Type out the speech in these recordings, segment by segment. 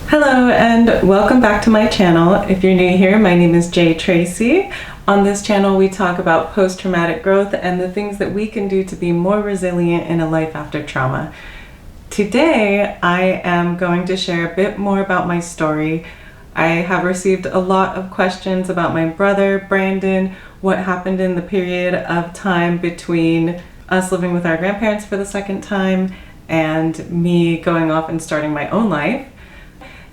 Hello and welcome back to my channel. If you're new here, my name is Tracy. On this channel we talk about post-traumatic growth and the things that we can do to be more resilient in a life after trauma. Today I am going to share a bit more about my story. I have received a lot of questions about my brother Brandon, what happened in the period of time between us living with our grandparents for the second time and me going off and starting my own life.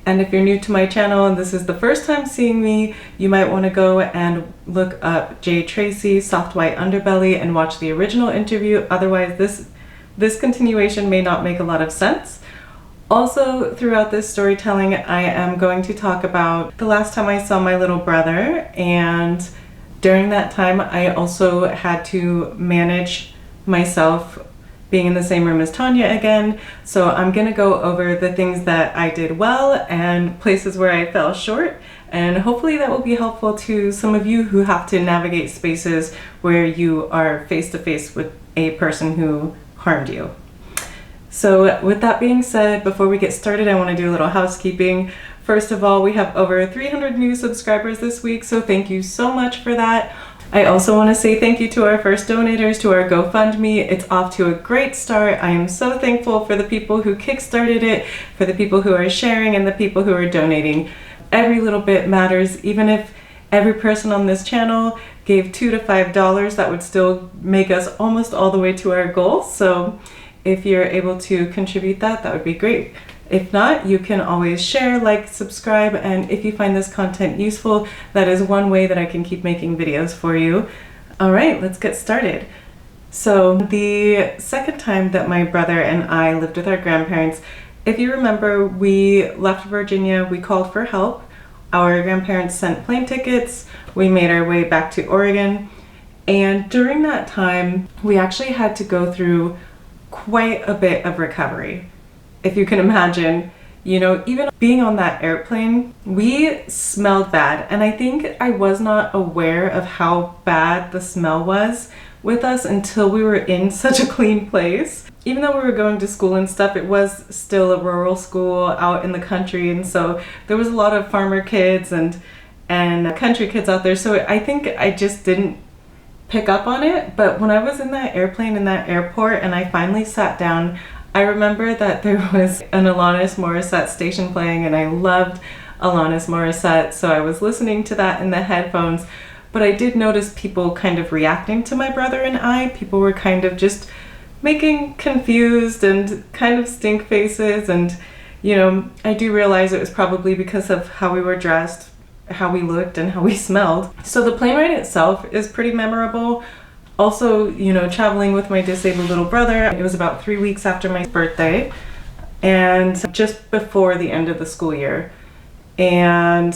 And if you're new to my channel and this is the first time seeing me, you might want to go and look up Tracy Soft White Underbelly and watch the original interview. Otherwise this continuation may not make a lot of sense. Also, throughout this storytelling, I am going to talk about the last time I saw my little brother, and during that time I also had to manage myself being in the same room as Tanya again. So I'm gonna go over the things that I did well and places where I fell short, and hopefully that will be helpful to some of you who have to navigate spaces where you are face to face with a person who harmed you. So with that being said, before we get started, I want to do a little housekeeping. First of all, we have over 300 new subscribers this week, so thank you so much for that. I also want to say thank you to our first donators to our GoFundMe. It's off to a great start. I am so thankful for the people who kickstarted it, for the people who are sharing, and the people who are donating. Every little bit matters. Even if every person on this channel gave $2 to $5, that would still make us almost all the way to our goal. So if you're able to contribute that would be great. If not, you can always share, like, subscribe, and if you find this content useful, that is one way that I can keep making videos for you. All right, let's get started. So the second time that my brother and I lived with our grandparents, if you remember, we left Virginia, we called for help. Our grandparents sent plane tickets, we made our way back to Oregon, and during that time, we actually had to go through quite a bit of recovery. If you can imagine, you know, even being on that airplane, we smelled bad. And I think I was not aware of how bad the smell was with us until we were in such a clean place. Even though we were going to school and stuff, it was still a rural school out in the country. And so there was a lot of farmer kids and country kids out there. So I think I just didn't pick up on it. But when I was in that airplane in that airport and I finally sat down, I remember that there was an Alanis Morissette station playing, and I loved Alanis Morissette, so I was listening to that in the headphones. But I did notice people kind of reacting to my brother and I. People were kind of just making confused and kind of stink faces, and you know, I do realize it was probably because of how we were dressed, how we looked, and how we smelled. So the plane ride itself is pretty memorable. Also, you know, traveling with my disabled little brother, it was about 3 weeks after my birthday and just before the end of the school year. And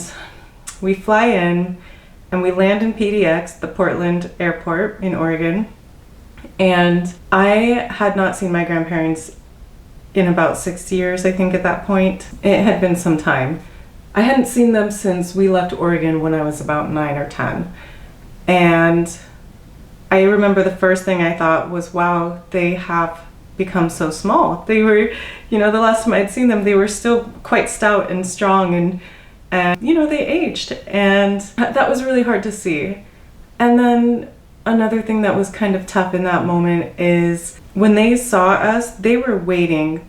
we fly in and we land in PDX, the Portland airport in Oregon. And I had not seen my grandparents in about 6 years, I think at that point. It had been some time. I hadn't seen them since we left Oregon when I was about 9 or 10. And I remember the first thing I thought was, wow, they have become so small. They were, you know, the last time I'd seen them, they were still quite stout and strong, and you know, they aged, and that was really hard to see. And then another thing that was kind of tough in that moment is when they saw us, they were waiting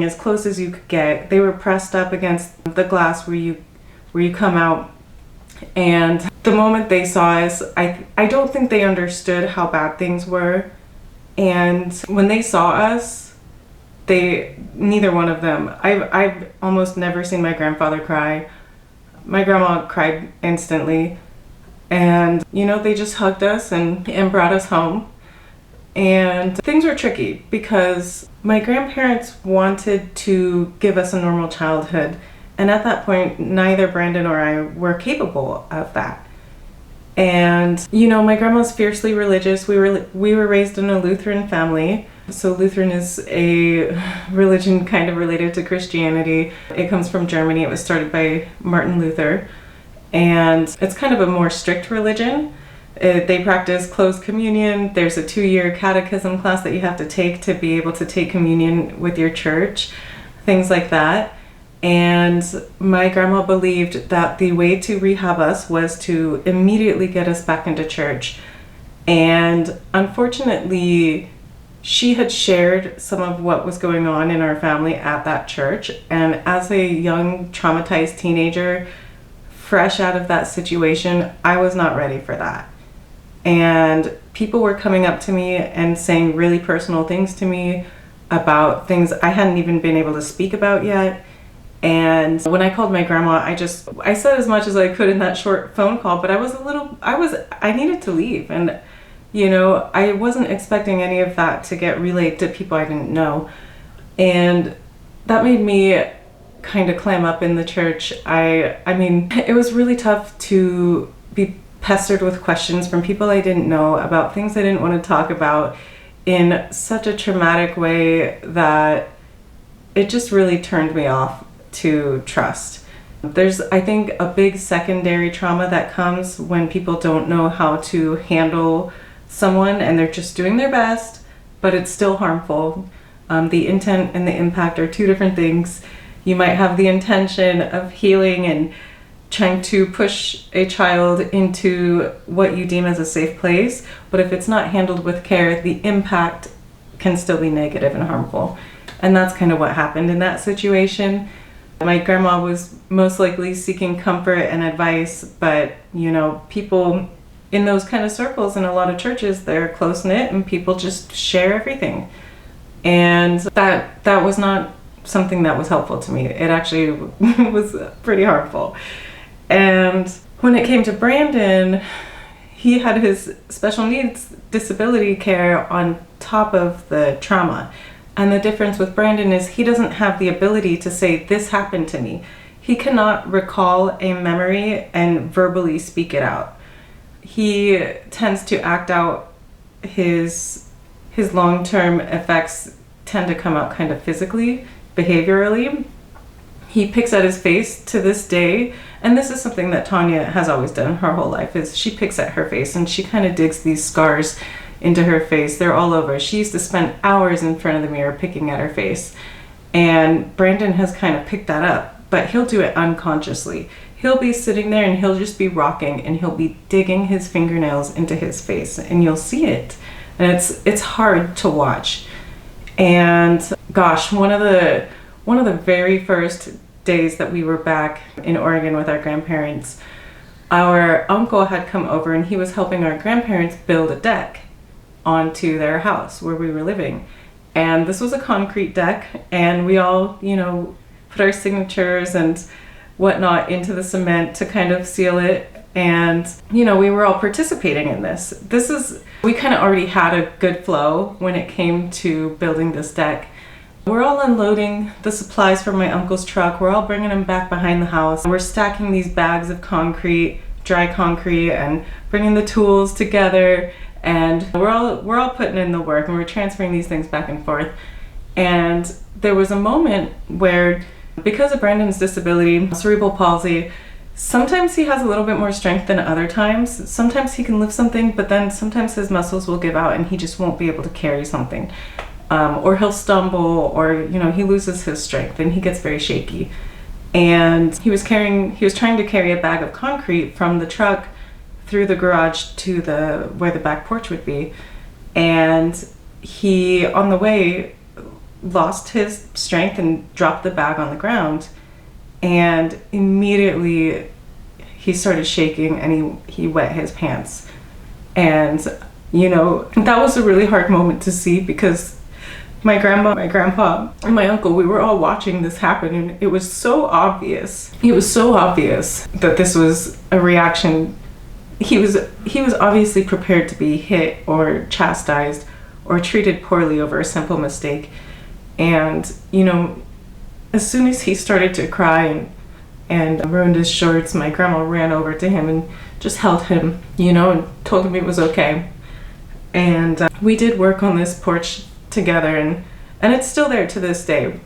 as close as you could get. They were pressed up against the glass where you come out. And the moment they saw us, I don't think they understood how bad things were. And when they saw us, neither one of them, I've almost never seen my grandfather cry. My grandma cried instantly. And, you know, they just hugged us and brought us home. And things were tricky because my grandparents wanted to give us a normal childhood. And at that point, neither Brandon or I were capable of that. And, you know, my grandma's fiercely religious. We were raised in a Lutheran family. So Lutheran is a religion kind of related to Christianity. It comes from Germany. It was started by Martin Luther. And it's kind of a more strict religion. They practice closed communion. There's a 2-year catechism class that you have to take to be able to take communion with your church, things like that. And my grandma believed that the way to rehab us was to immediately get us back into church. And unfortunately, she had shared some of what was going on in our family at that church. And as a young, traumatized teenager, fresh out of that situation, I was not ready for that. And people were coming up to me and saying really personal things to me about things I hadn't even been able to speak about yet. And when I called my grandma, I said as much as I could in that short phone call, but I needed to leave. And, I wasn't expecting any of that to get relayed to people I didn't know. And that made me kind of clam up in the church. I mean, it was really tough to be pestered with questions from people I didn't know about things I didn't want to talk about in such a traumatic way that it just really turned me off to trust. There's, I think, a big secondary trauma that comes when people don't know how to handle someone and they're just doing their best, but it's still harmful. The intent and the impact are two different things. You might have the intention of healing and trying to push a child into what you deem as a safe place, but if it's not handled with care, the impact can still be negative and harmful. And that's kind of what happened in that situation. My grandma was most likely seeking comfort and advice, but people in those kind of circles in a lot of churches, they're close-knit and people just share everything. And that was not something that was helpful to me. It actually was pretty harmful. And when it came to Brandon, he had his special needs disability care on top of the trauma. And the difference with Brandon is he doesn't have the ability to say, this happened to me. He cannot recall a memory and verbally speak it out. He tends to act out his long-term effects tend to come out kind of physically, behaviorally. He picks at his face to this day, and this is something that Tanya has always done her whole life, is she picks at her face and she kind of digs these scars into her face. They're all over. She used to spend hours in front of the mirror picking at her face. And Brandon has kind of picked that up, but he'll do it unconsciously. He'll be sitting there and he'll just be rocking and he'll be digging his fingernails into his face and you'll see it. And it's hard to watch. And gosh, one of the very first days that we were back in Oregon with our grandparents, our uncle had come over and he was helping our grandparents build a deck onto their house where we were living. And this was a concrete deck, and we all, put our signatures and whatnot into the cement to kind of seal it. And, we were all participating in this. We kind of already had a good flow when it came to building this deck. We're all unloading the supplies from my uncle's truck. We're all bringing them back behind the house. We're stacking these bags of concrete, dry concrete, and bringing the tools together. And we're all putting in the work and we're transferring these things back and forth. And there was a moment where, because of Brandon's disability, cerebral palsy, sometimes he has a little bit more strength than other times. Sometimes he can lift something, but then sometimes his muscles will give out and he just won't be able to carry something. Or he'll stumble, or he loses his strength and he gets very shaky. And he was trying to carry a bag of concrete from the truck through the garage to where the back porch would be. And he, on the way, lost his strength and dropped the bag on the ground. And immediately he started shaking and he wet his pants. And, that was a really hard moment to see, because my grandma, my grandpa, and my uncle, we were all watching this happen, and it was so obvious. It was so obvious that this was a reaction. He was obviously prepared to be hit or chastised or treated poorly over a simple mistake. And, as soon as he started to cry and ruined his shorts, my grandma ran over to him and just held him, and told him it was okay. And we did work on this porch together, and it's still there to this day.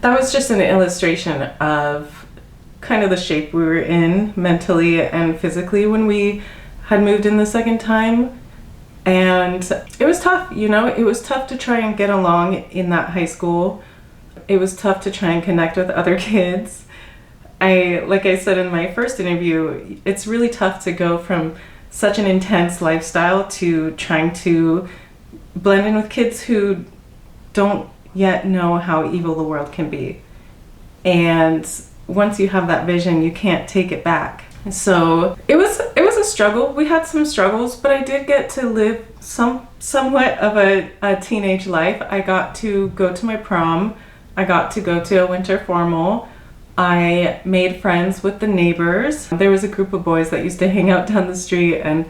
That was just an illustration of kind of the shape we were in mentally and physically when we had moved in the second time. And it was tough, it was tough to try and get along in that high school It was tough to try and connect with other kids. Like I said in my first interview, it's really tough to go from such an intense lifestyle to trying to blend in with kids who don't yet know how evil the world can be. And once you have that vision, you can't take it back. So it was a struggle. We had some struggles, but I did get to live somewhat of a teenage life. I got to go to my prom. I got to go to a winter formal. I made friends with the neighbors. There was a group of boys that used to hang out down the street, and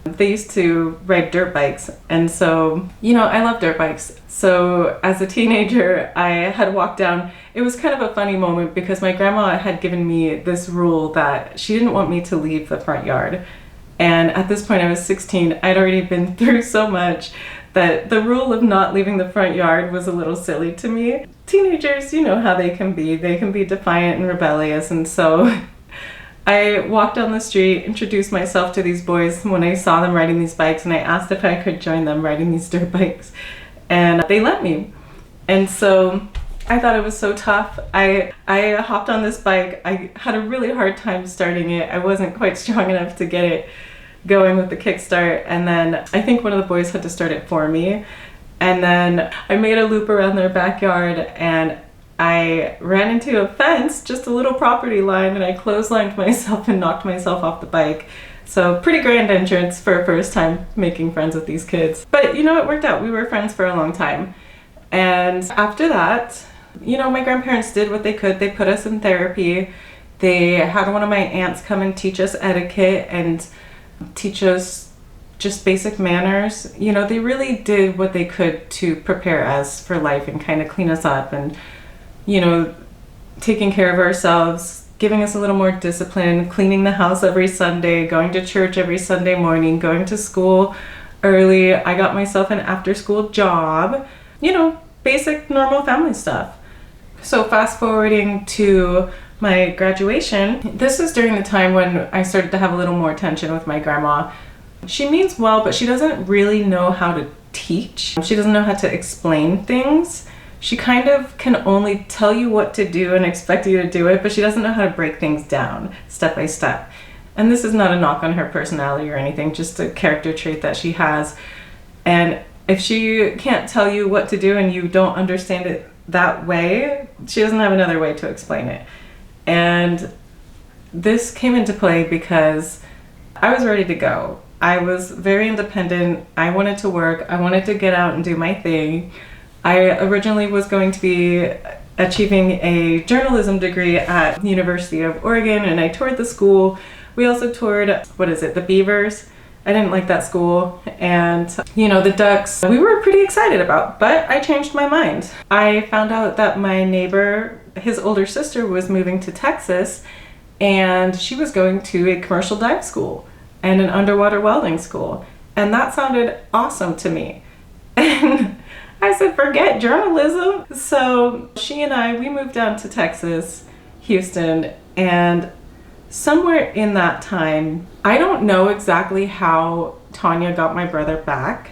they used to ride dirt bikes. And so, I love dirt bikes. So as a teenager, I had walked down. It was kind of a funny moment because my grandma had given me this rule that she didn't want me to leave the front yard. And at this point I was 16. I'd already been through so much that the rule of not leaving the front yard was a little silly to me. Teenagers, you know how they can be. They can be defiant and rebellious. And so I walked down the street, introduced myself to these boys when I saw them riding these bikes, and I asked if I could join them riding these dirt bikes. And they let me. And so I thought it was so tough. I hopped on this bike. I had a really hard time starting it. I wasn't quite strong enough to get it going with the kickstart. And then I think one of the boys had to start it for me. And then I made a loop around their backyard, and I ran into a fence, just a little property line, and I clotheslined myself and knocked myself off the bike. So pretty grand entrance for a first time making friends with these kids. But it worked out. We were friends for a long time. And after that, my grandparents did what they could. They put us in therapy. They had one of my aunts come and teach us etiquette and teach us just basic manners. They really did what they could to prepare us for life and kind of clean us up and, taking care of ourselves, giving us a little more discipline, cleaning the house every Sunday, going to church every Sunday morning, going to school early. I got myself an after-school job, basic normal family stuff. So fast forwarding to my graduation, this is during the time when I started to have a little more tension with my grandma. She means well, but she doesn't really know how to teach. She doesn't know how to explain things. She kind of can only tell you what to do and expect you to do it, but she doesn't know how to break things down step by step. And this is not a knock on her personality or anything, just a character trait that she has. And if she can't tell you what to do and you don't understand it that way, she doesn't have another way to explain it. And this came into play because I was ready to go. I was very independent. I wanted to work. I wanted to get out and do my thing. I originally was going to be achieving a journalism degree at the University of Oregon, and I toured the school. We also toured, the Beavers. I didn't like that school. And, the Ducks, we were pretty excited about, but I changed my mind. I found out that my neighbor, his older sister, was moving to Texas, and she was going to a commercial dive school and an underwater welding school. And that sounded awesome to me. And I said, forget journalism. So she and we moved down to Texas, Houston, and somewhere in that time, I don't know exactly how Tanya got my brother back,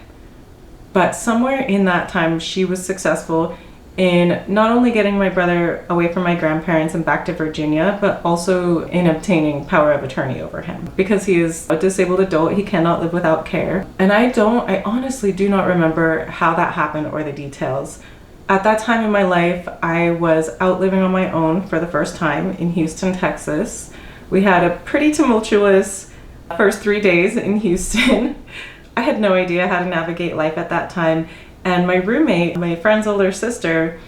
but somewhere in that time, she was successful in not only getting my brother away from my grandparents and back to Virginia, but also in obtaining power of attorney over him. Because he is a disabled adult, he cannot live without care. And I honestly do not remember how that happened or the details. At that time in my life, I was out living on my own for the first time in Houston, Texas. We had a pretty tumultuous first 3 days in Houston. I had no idea how to navigate life at that time. And my roommate, my friend's older sister,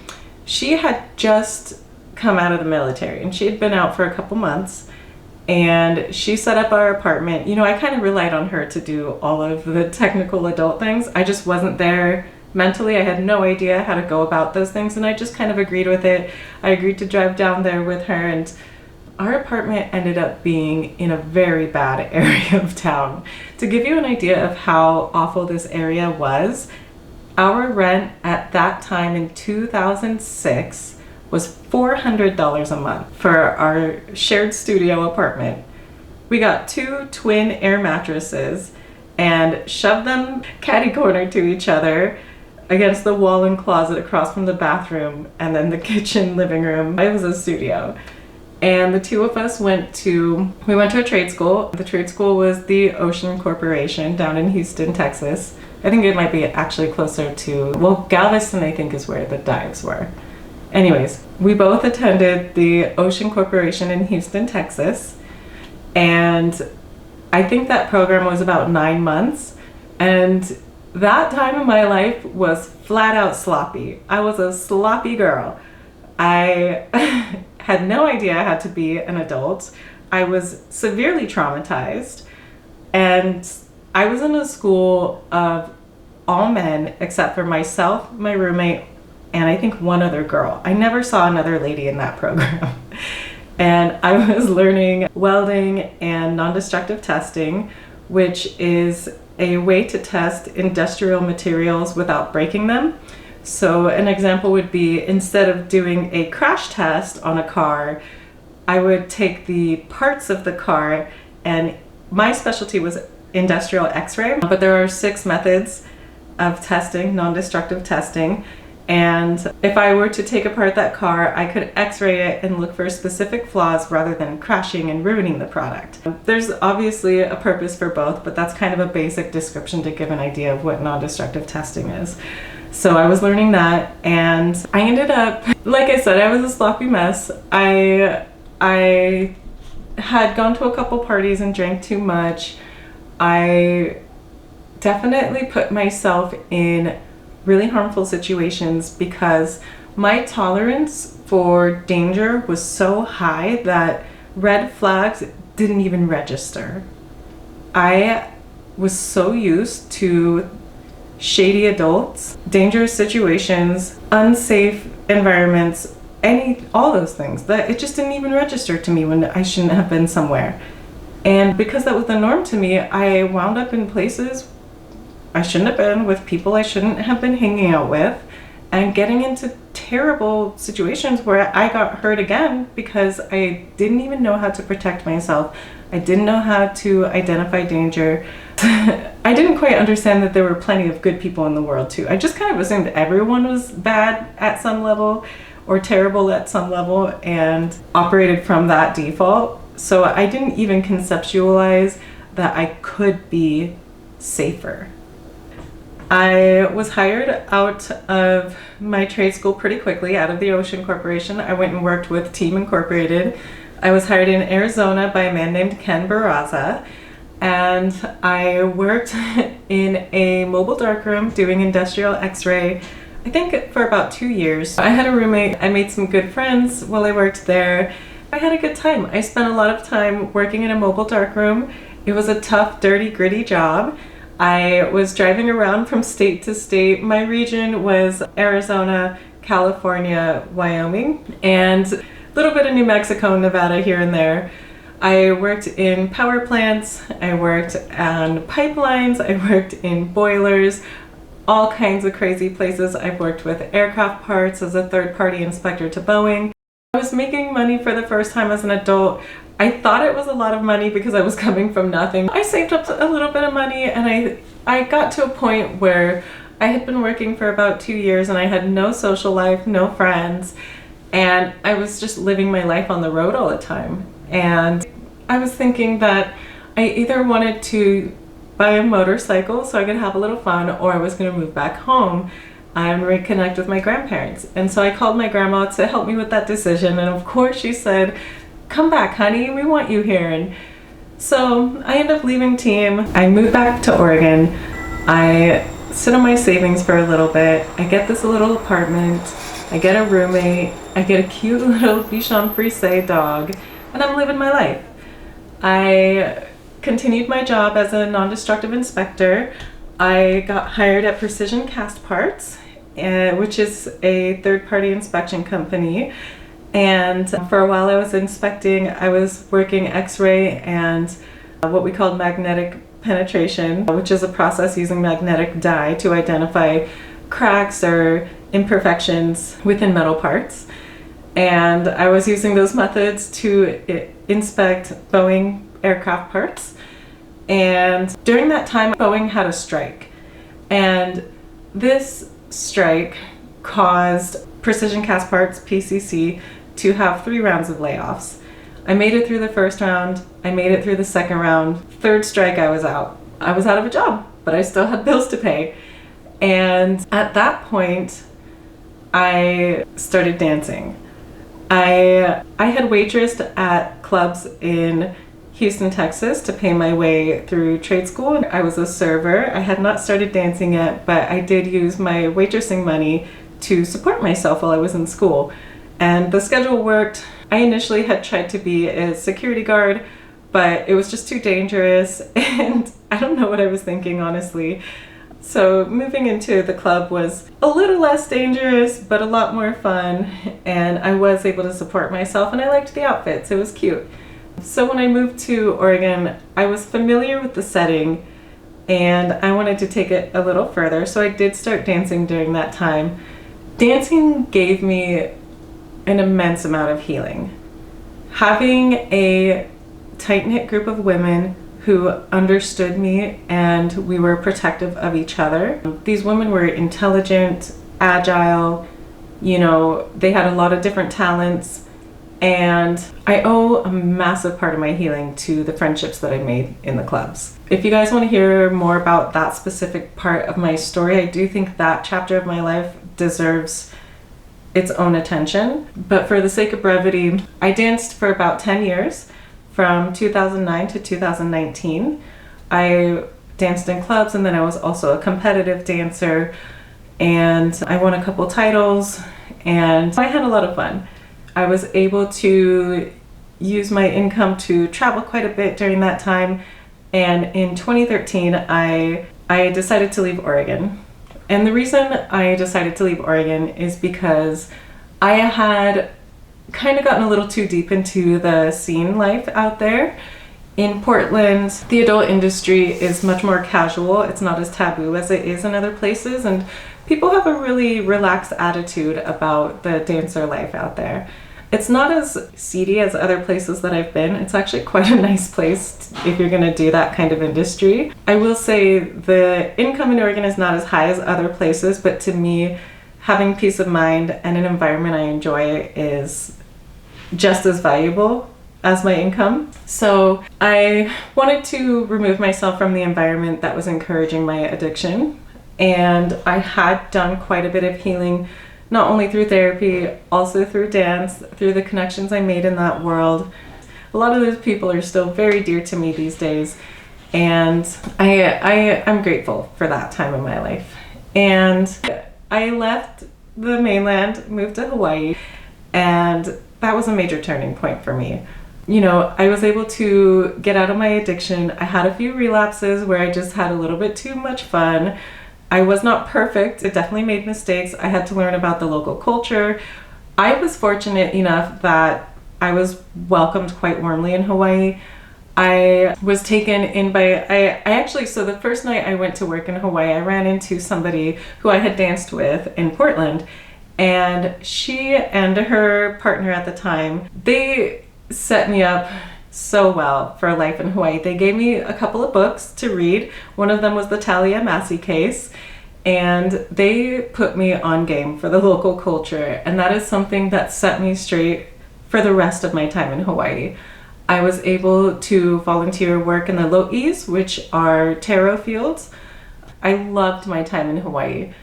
she had just come out of the military and she had been out for a couple months, and she set up our apartment. I kind of relied on her to do all of the technical adult things. I just wasn't there mentally. I had no idea how to go about those things, and I just kind of agreed with it. I agreed to drive down there with her, and our apartment ended up being in a very bad area of town. To give you an idea of how awful this area was, our rent at that time in 2006 was $400 a month for our shared studio apartment. We got 2 twin air mattresses and shoved them catty corner to each other. against the wall and closet across from the bathroom, and then the kitchen, living room. It was a studio. And the two of us went to a trade school. The trade school was the Ocean Corporation down in Houston, Texas. I think it might be actually closer to, well, Galveston I think is where the dives were. Anyways, we both attended the Ocean Corporation in Houston, Texas. And I think that program was about 9 months. And that time in my life was flat out sloppy. I was a sloppy girl. I had no idea I had to be an adult. I was severely traumatized, and I was in a school of all men except for myself, my roommate, and I think one other girl. I never saw another lady in that program. And I was learning welding and non-destructive testing, which is a way to test industrial materials without breaking them. So an example would be, instead of doing a crash test on a car, I would take the parts of the car, and my specialty was industrial x-ray, but there are 6 methods of testing, non-destructive testing. And if I were to take apart that car, I could x-ray it and look for specific flaws rather than crashing and ruining the product. There's obviously a purpose for both, but that's kind of a basic description to give an idea of what non-destructive testing is. So I was learning that, and I ended up, like I said, I was a sloppy mess. I had gone to a couple parties and drank too much. I definitely put myself in really harmful situations because my tolerance for danger was so high that red flags didn't even register. I was so used to shady adults, dangerous situations, unsafe environments, all those things, that it just didn't even register to me when I shouldn't have been somewhere. And because that was the norm to me, I wound up in places I shouldn't have been, with people I shouldn't have been hanging out with, and getting into terrible situations where I got hurt again because I didn't even know how to protect myself. I didn't know how to identify danger. I didn't quite understand that there were plenty of good people in the world too. I just kind of assumed everyone was bad at some level or terrible at some level and operated from that default. So I didn't even conceptualize that I could be safer. I was hired out of my trade school pretty quickly, out of the Ocean Corporation. I went and worked with Team Incorporated. I was hired in Arizona by a man named Ken Barraza, and I worked in a mobile darkroom doing industrial x-ray, I think for about 2 years. I had a roommate. I made some good friends while I worked there. I had a good time. I spent a lot of time working in a mobile darkroom. It was a tough, dirty, gritty job. I was driving around from state to state. My region was Arizona, California, Wyoming, and a little bit of New Mexico and Nevada here and there. I worked in power plants, I worked on pipelines, I worked in boilers, all kinds of crazy places. I've worked with aircraft parts as a third-party inspector to Boeing. I was making money for the first time as an adult. I thought it was a lot of money because I was coming from nothing. I saved up a little bit of money, and I got to a point where I had been working for about 2 years and I had no social life, no friends, and I was just living my life on the road all the time. And I was thinking that I either wanted to buy a motorcycle so I could have a little fun, or I was going to move back home and reconnect with my grandparents. And so I called my grandma to help me with that decision, and of course she said, "Come back, honey, we want you here." And so I ended up leaving Team. I moved back to Oregon. I sit on my savings for a little bit. I get this little apartment. I get a roommate. I get a cute little Bichon Frise dog, and I'm living my life. I continued my job as a non-destructive inspector. I got hired at Precision Cast Parts, which is a third-party inspection company. And for a while I was inspecting, I was working x-ray and what we called magnetic penetration, which is a process using magnetic dye to identify cracks or imperfections within metal parts. And I was using those methods to inspect Boeing aircraft parts. And during that time, Boeing had a strike. And this strike caused Precision Cast Parts, PCC, to have 3 rounds of layoffs. I made it through the first round, I made it through the second round. Third strike, I was out. I was out of a job, but I still had bills to pay. And at that point, I started dancing. I had waitressed at clubs in Houston, Texas to pay my way through trade school. I was a server. I had not started dancing yet, but I did use my waitressing money to support myself while I was in school. And the schedule worked. I initially had tried to be a security guard, but it was just too dangerous, and I don't know what I was thinking, honestly. So moving into the club was a little less dangerous, but a lot more fun, and I was able to support myself, and I liked the outfits. It was cute. So when I moved to Oregon, I was familiar with the setting, and I wanted to take it a little further, so I did start dancing during that time. Dancing gave me an immense amount of healing. Having a tight-knit group of women who understood me and we were protective of each other. These women were intelligent, agile, they had a lot of different talents, and I owe a massive part of my healing to the friendships that I made in the clubs. If you guys want to hear more about that specific part of my story, I do think that chapter of my life deserves its own attention. But for the sake of brevity, I danced for about 10 years, from 2009 to 2019. I danced in clubs, and then I was also a competitive dancer, and I won a couple titles, and I had a lot of fun. I was able to use my income to travel quite a bit during that time, and in 2013 I decided to leave Oregon. And the reason I decided to leave Oregon is because I had kind of gotten a little too deep into the scene life out there. In Portland, the adult industry is much more casual. It's not as taboo as it is in other places, and people have a really relaxed attitude about the dancer life out there. It's not as seedy as other places that I've been. It's actually quite a nice place if you're gonna do that kind of industry. I will say the income in Oregon is not as high as other places, but to me, having peace of mind and an environment I enjoy is just as valuable as my income. So I wanted to remove myself from the environment that was encouraging my addiction. And I had done quite a bit of healing, not only through therapy, also through dance, through the connections I made in that world. A lot of those people are still very dear to me these days, and I'm grateful for that time in my life. And I left the mainland, moved to Hawaii, and that was a major turning point for me. I was able to get out of my addiction. I had a few relapses where I just had a little bit too much fun. I was not perfect. I definitely made mistakes. I had to learn about the local culture. I was fortunate enough that I was welcomed quite warmly in Hawaii. I was taken in by, so the first night I went to work in Hawaii, I ran into somebody who I had danced with in Portland, and she and her partner at the time, they set me up so well for life in Hawaii. They gave me a couple of books to read. One of them was the Tanya Massey case, and they put me on game for the local culture, and that is something that set me straight for the rest of my time in Hawaii. I was able to volunteer work in the lo'is, which are taro fields. I loved my time in Hawaii.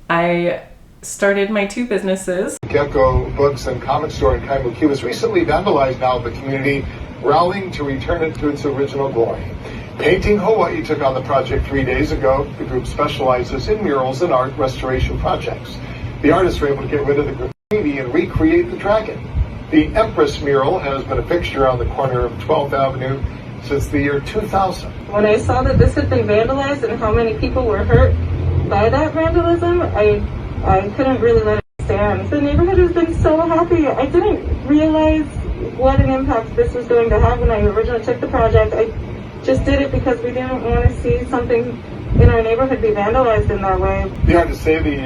I started my 2 businesses. Gecko Books and Comic Store in Kaimuki was recently vandalized. Now the community rallying to return it to its original glory. Painting Hawaii took on the project 3 days ago. The group specializes in murals and art restoration projects. The artists were able to get rid of the graffiti and recreate the dragon. The Empress mural has been a fixture on the corner of 12th Avenue since the year 2000. When I saw that this had been vandalized and how many people were hurt by that vandalism, I couldn't really let it stand. The neighborhood has been so happy. I didn't realize what an impact this was going to have when I originally took the project. I just did it because we didn't want to see something in our neighborhood be vandalized in that way. The artists say the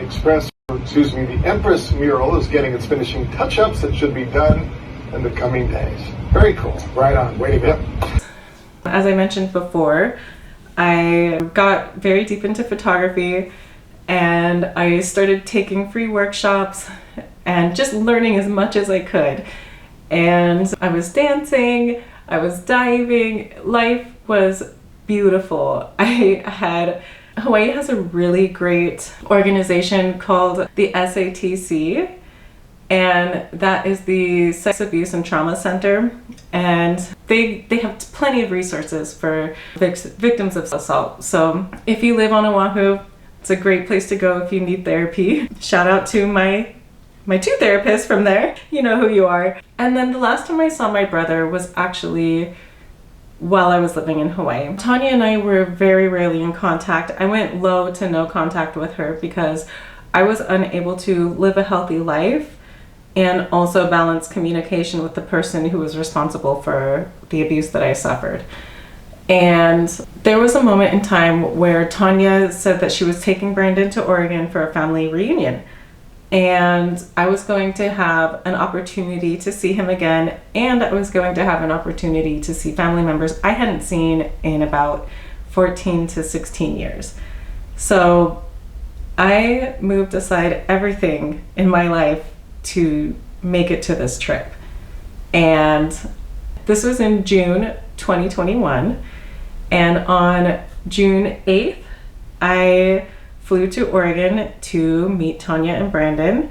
Empress mural is getting its finishing touch-ups that should be done in the coming days. Very cool. Right on. Way to go. As I mentioned before, I got very deep into photography, and I started taking free workshops and just learning as much as I could. And I was dancing, I was diving, life was beautiful. Hawaii has a really great organization called the SATC, and that is the Sex Abuse and Trauma Center, and they have plenty of resources for victims of assault. So if you live on Oahu, it's a great place to go if you need therapy. Shout out to my 2 therapists from there. You know who you are. And then the last time I saw my brother was actually while I was living in Hawaii. Tanya and I were very rarely in contact. I went low to no contact with her because I was unable to live a healthy life and also balance communication with the person who was responsible for the abuse that I suffered. And there was a moment in time where Tanya said that she was taking Brandon to Oregon for a family reunion. And I was going to have an opportunity to see him again, and I was going to have an opportunity to see family members I hadn't seen in about 14 to 16 years. So I moved aside everything in my life to make it to this trip. And this was in June 2021. And on June 8th, I flew to Oregon to meet Tanya and Brandon.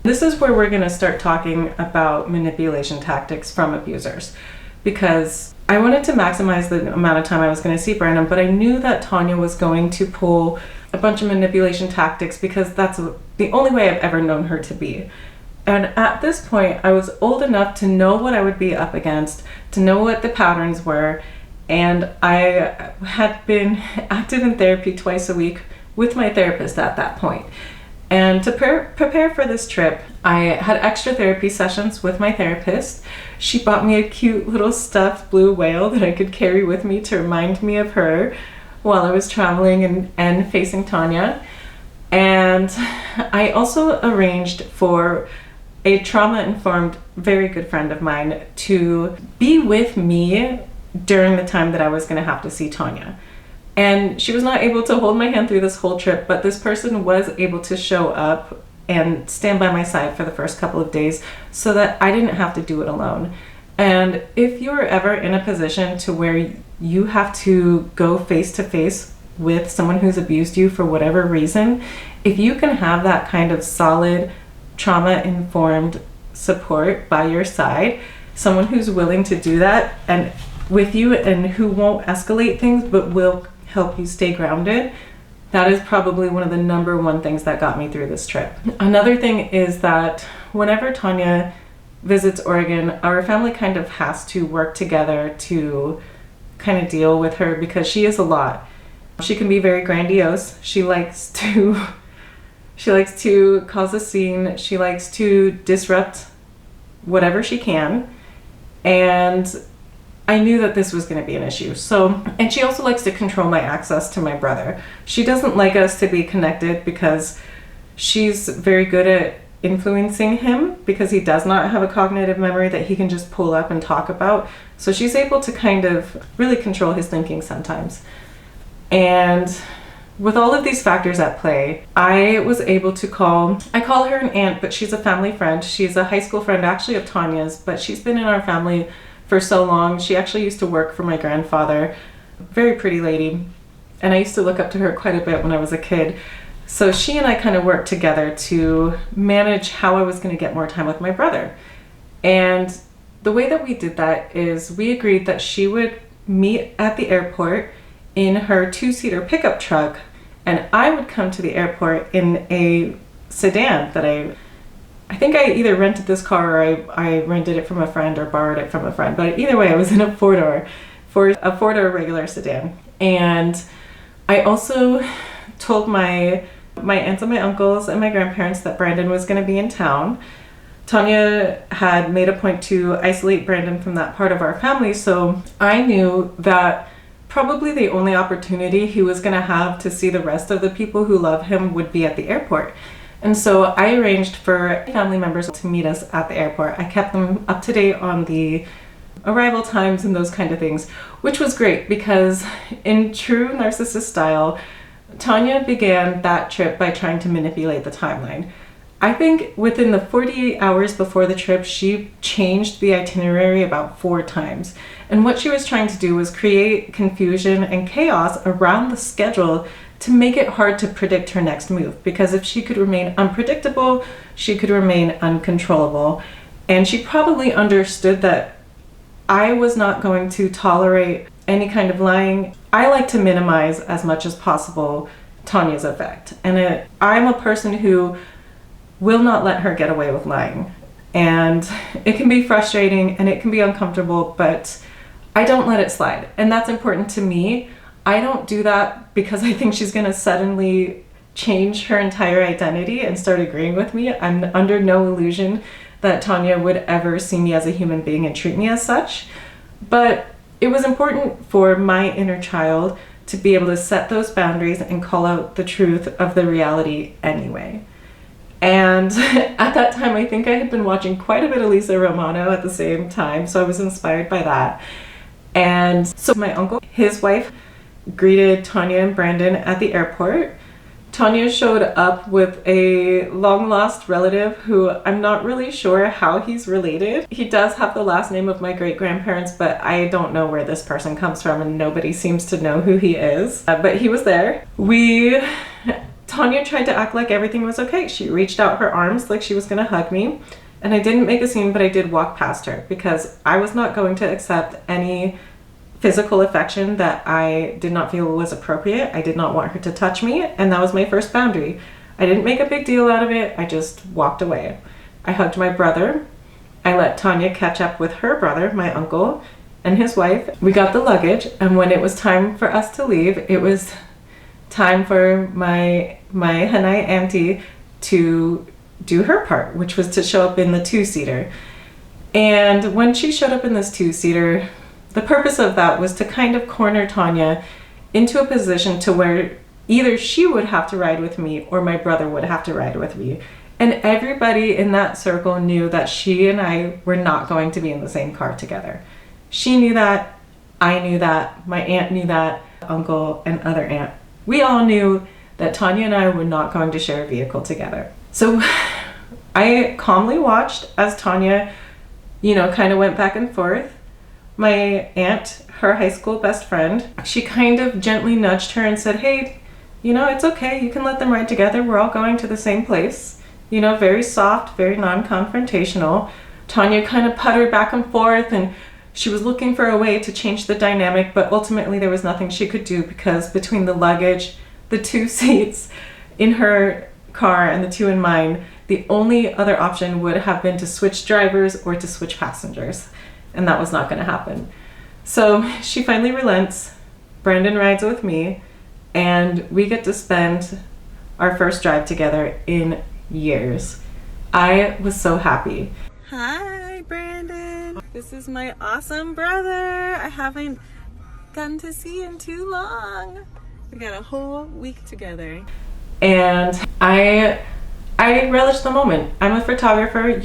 This is where we're going to start talking about manipulation tactics from abusers, because I wanted to maximize the amount of time I was going to see Brandon, but I knew that Tanya was going to pull a bunch of manipulation tactics because that's the only way I've ever known her to be. And at this point, I was old enough to know what I would be up against, to know what the patterns were, and I had been active in therapy twice a week with my therapist at that point. And to prepare for this trip, I had extra therapy sessions with my therapist. She bought me a cute little stuffed blue whale that I could carry with me to remind me of her while I was traveling and facing Tanya. And I also arranged for a trauma-informed, very good friend of mine to be with me during the time that I was going to have to see Tanya. And she was not able to hold my hand through this whole trip, but this person was able to show up and stand by my side for the first couple of days so that I didn't have to do it alone. And if you're ever in a position to where you have to go face to face with someone who's abused you for whatever reason, if you can have that kind of solid trauma-informed support by your side, someone who's willing to do that and with you and who won't escalate things but will help you stay grounded, that is probably one of the number one things that got me through this trip. Another thing is that whenever Tanya visits Oregon, our family kind of has to work together to kind of deal with her because she is a lot. She can be very grandiose. She likes to cause a scene. She likes to disrupt whatever she can. And I knew that this was going to be an issue. And she also likes to control my access to my brother. She doesn't like us to be connected because she's very good at influencing him because he does not have a cognitive memory that he can just pull up and talk about. So she's able to kind of really control his thinking sometimes. And with all of these factors at play, I was able to I call her an aunt, but she's a family friend. She's a high school friend actually of Tanya's, but she's been in our family for so long. She actually used to work for my grandfather. Very pretty lady. And I used to look up to her quite a bit when I was a kid. So she and I kind of worked together to manage how I was going to get more time with my brother. And the way that we did that is we agreed that she would meet at the airport in her 2-seater pickup truck, and I would come to the airport in a sedan that I think I either rented this car or I rented it from a friend or borrowed it from a friend, but either way I was in a four-door regular sedan. And I also told my aunts and my uncles and my grandparents that Brandon was going to be in town. Tanya had made a point to isolate Brandon from that part of our family, so I knew that probably the only opportunity he was going to have to see the rest of the people who love him would be at the airport. And so I arranged for family members to meet us at the airport. I kept them up to date on the arrival times and those kind of things, which was great because in true narcissist style, Tanya began that trip by trying to manipulate the timeline. I think within the 48 hours before the trip, she changed the itinerary about 4 times. And what she was trying to do was create confusion and chaos around the schedule to make it hard to predict her next move. Because if she could remain unpredictable, she could remain uncontrollable. And she probably understood that I was not going to tolerate any kind of lying. I like to minimize as much as possible Tanya's effect. And I'm a person who will not let her get away with lying. And it can be frustrating and it can be uncomfortable, but I don't let it slide. And that's important to me. I don't do that because I think she's gonna suddenly change her entire identity and start agreeing with me. I'm under no illusion that Tanya would ever see me as a human being and treat me as such. But it was important for my inner child to be able to set those boundaries and call out the truth of the reality anyway. And at that time, I think I had been watching quite a bit of Lisa Romano at the same time, so I was inspired by that. And so my uncle, his wife, greeted Tonya and Brandon at the airport. Tonya showed up with a long-lost relative who I'm not really sure how he's related. He does have the last name of my great-grandparents, but I don't know where this person comes from and nobody seems to know who he is. But he was there. Tanya tried to act like everything was okay. She reached out her arms like she was gonna hug me. And I didn't make a scene, but I did walk past her because I was not going to accept any physical affection that I did not feel was appropriate. I did not want her to touch me, and that was my first boundary. I didn't make a big deal out of it. I just walked away. I hugged my brother. I let Tanya catch up with her brother, my uncle, and his wife. We got the luggage, and when it was time for us to leave, it was time for my Hanai auntie to do her part, which was to show up in the 2-seater. And when she showed up in this 2-seater, the purpose of that was to kind of corner Tanya into a position to where either she would have to ride with me or my brother would have to ride with me. And everybody in that circle knew that she and I were not going to be in the same car together. She knew that, I knew that, my aunt knew that, uncle and other aunt. We all knew that Tanya and I were not going to share a vehicle together. So I calmly watched as Tanya, kind of went back and forth. My aunt, her high school best friend, she kind of gently nudged her and said, hey, it's okay. You can let them ride together. We're all going to the same place. Very soft, very non-confrontational. Tanya kind of puttered back and forth and she was looking for a way to change the dynamic, but ultimately there was nothing she could do because between the luggage, the 2 seats in her car and the 2 in mine, the only other option would have been to switch drivers or to switch passengers. And that was not going to happen. So she finally relents. Brandon rides with me and we get to spend our first drive together in years. I was so happy. Hi, Brandon. This is my awesome brother. I haven't gotten to see in too long. We got a whole week together. And I relish the moment. I'm a photographer.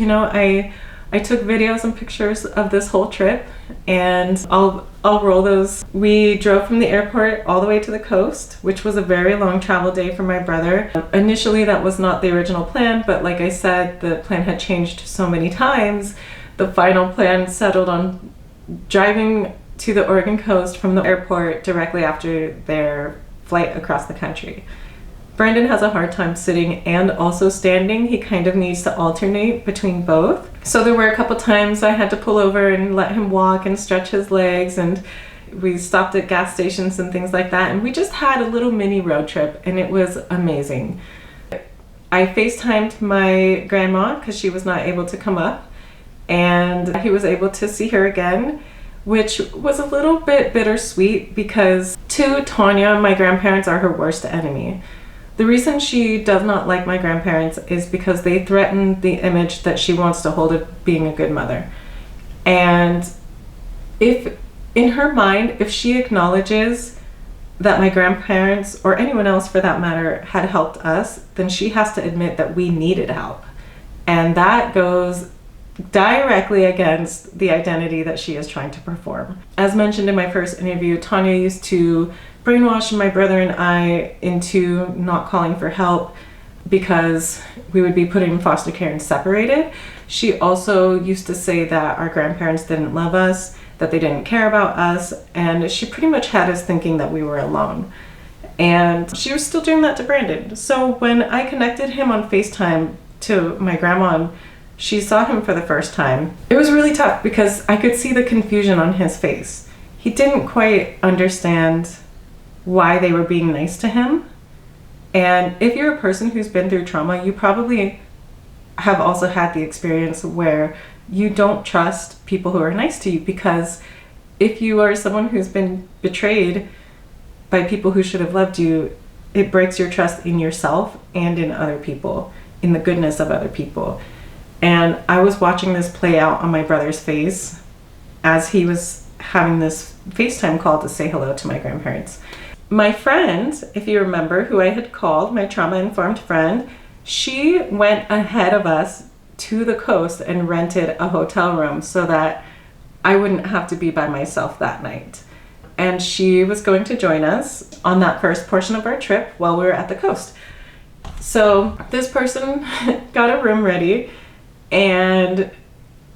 I took videos and pictures of this whole trip and I'll roll those. We drove from the airport all the way to the coast, which was a very long travel day for my brother. Initially, that was not the original plan, but like I said, the plan had changed so many times. The final plan settled on driving to the Oregon coast from the airport directly after their flight across the country. Brandon has a hard time sitting and also standing. He kind of needs to alternate between both. So there were a couple times I had to pull over and let him walk and stretch his legs, and we stopped at gas stations and things like that. And we just had a little mini road trip and it was amazing. I FaceTimed my grandma because she was not able to come up, and he was able to see her again, which was a little bit bittersweet because to Tanya, my grandparents are her worst enemy. The reason she does not like my grandparents is because they threaten the image that she wants to hold of being a good mother. And if, in her mind, if she acknowledges that my grandparents, or anyone else for that matter, had helped us, then she has to admit that we needed help. And that goes directly against the identity that she is trying to perform. As mentioned in my first interview, Tanya used to brainwashed my brother and I into not calling for help because we would be put in foster care and separated. She also used to say that our grandparents didn't love us, that they didn't care about us, and she pretty much had us thinking that we were alone. And she was still doing that to Brandon. So when I connected him on FaceTime to my grandma and she saw him for the first time, it was really tough because I could see the confusion on his face. He didn't quite understand why they were being nice to him. And if you're a person who's been through trauma, you probably have also had the experience where you don't trust people who are nice to you, because if you are someone who's been betrayed by people who should have loved you, it breaks your trust in yourself and in other people, in the goodness of other people. And I was watching this play out on my brother's face as he was having this FaceTime call to say hello to my grandparents. My friend, if you remember, who I had called, my trauma-informed friend, she went ahead of us to the coast and rented a hotel room so that I wouldn't have to be by myself that night. And she was going to join us on that first portion of our trip while we were at the coast. So this person got a room ready, and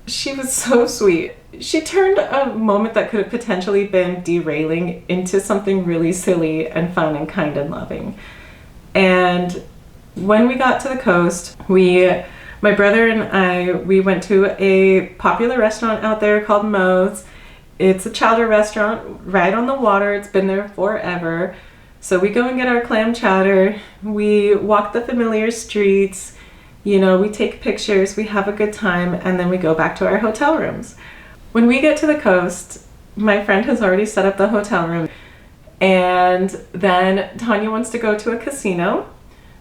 she was so sweet. She turned a moment that could have potentially been derailing into something really silly and fun and kind and loving. And when we got to the coast, my brother and I, we went to a popular restaurant out there called Moe's. It's a chowder restaurant right on the water. It's been there forever. So we go and get our clam chowder. We walk the familiar streets. You know, we take pictures, we have a good time, and then we go back to our hotel rooms. When we get to the coast, my friend has already set up the hotel room. And then Tanya wants to go to a casino.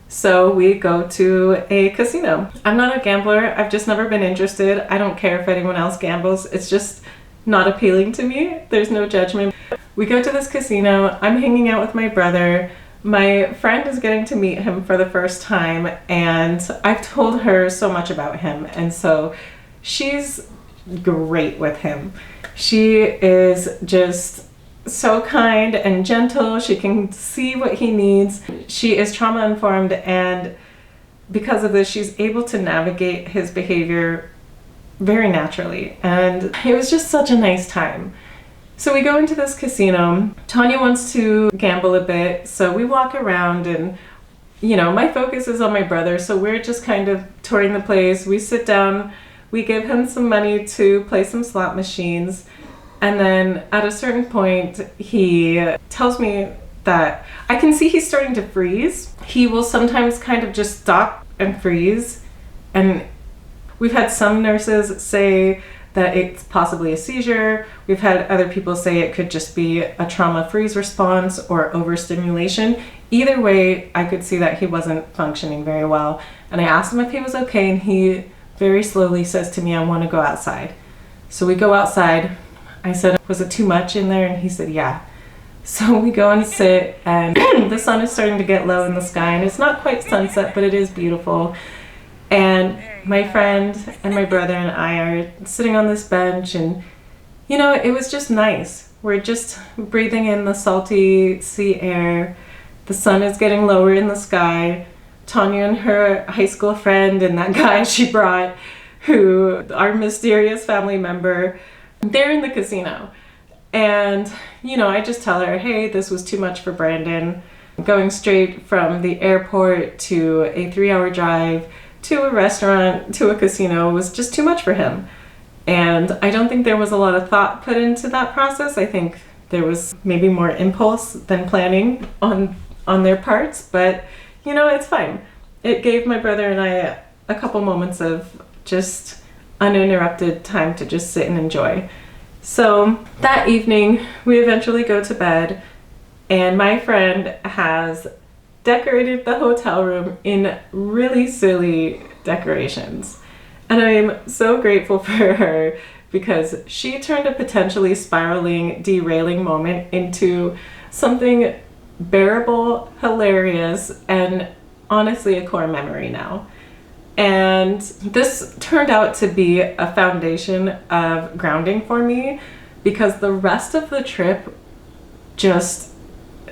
So we go to a casino. I'm not a gambler. I've just never been interested. I don't care if anyone else gambles. It's just not appealing to me. There's no judgment. We go to this casino. I'm hanging out with my brother. My friend is getting to meet him for the first time, and I've told her so much about him. And so she's great with him. She is just so kind and gentle. She can see what he needs. She is trauma informed, and because of this, she's able to navigate his behavior very naturally. And it was just such a nice time. So we go into this casino. Tanya wants to gamble a bit, so we walk around, and you know, my focus is on my brother, so we're just kind of touring the place. We sit down, we give him some money to play some slot machines. And then at a certain point, he tells me that I can see he's starting to freeze. He will sometimes kind of just stop and freeze. And we've had some nurses say that it's possibly a seizure. We've had other people say it could just be a trauma freeze response or overstimulation. Either way, I could see that he wasn't functioning very well. And I asked him if he was okay, and he very slowly says to me, "I want to go outside." So we go outside. I said, "Was it too much in there?" And he said, "Yeah." So we go and sit, and the sun is starting to get low in the sky, and it's not quite sunset, but it is beautiful. And my friend and my brother and I are sitting on this bench, and you know, it was just nice. We're just breathing in the salty sea air. The sun is getting lower in the sky. Tanya and her high school friend and that guy she brought, who, our mysterious family member, they're in the casino. And, you know, I just tell her, hey, this was too much for Brandon. Going straight from the airport to a 3-hour drive to a restaurant to a casino was just too much for him. And I don't think there was a lot of thought put into that process. I think there was maybe more impulse than planning on their parts, but you know, it's fine. It gave my brother and I a couple moments of just uninterrupted time to just sit and enjoy. So that evening, we eventually go to bed, and my friend has decorated the hotel room in really silly decorations. And I'm so grateful for her, because she turned a potentially spiraling, derailing moment into something bearable, hilarious, and honestly a core memory now. And this turned out to be a foundation of grounding for me, because the rest of the trip just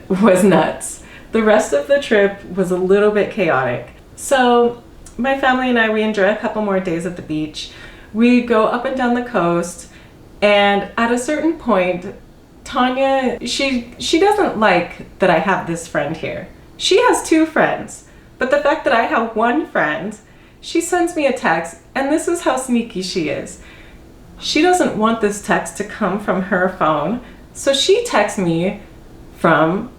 was nuts. The rest of the trip was a little bit chaotic. So my family and I, we enjoy a couple more days at the beach. We go up and down the coast, and at a certain point, Tanya, she doesn't like that I have this friend here. She has two friends, but the fact that I have one friend, she sends me a text, and this is how sneaky she is. She doesn't want this text to come from her phone, so she texts me from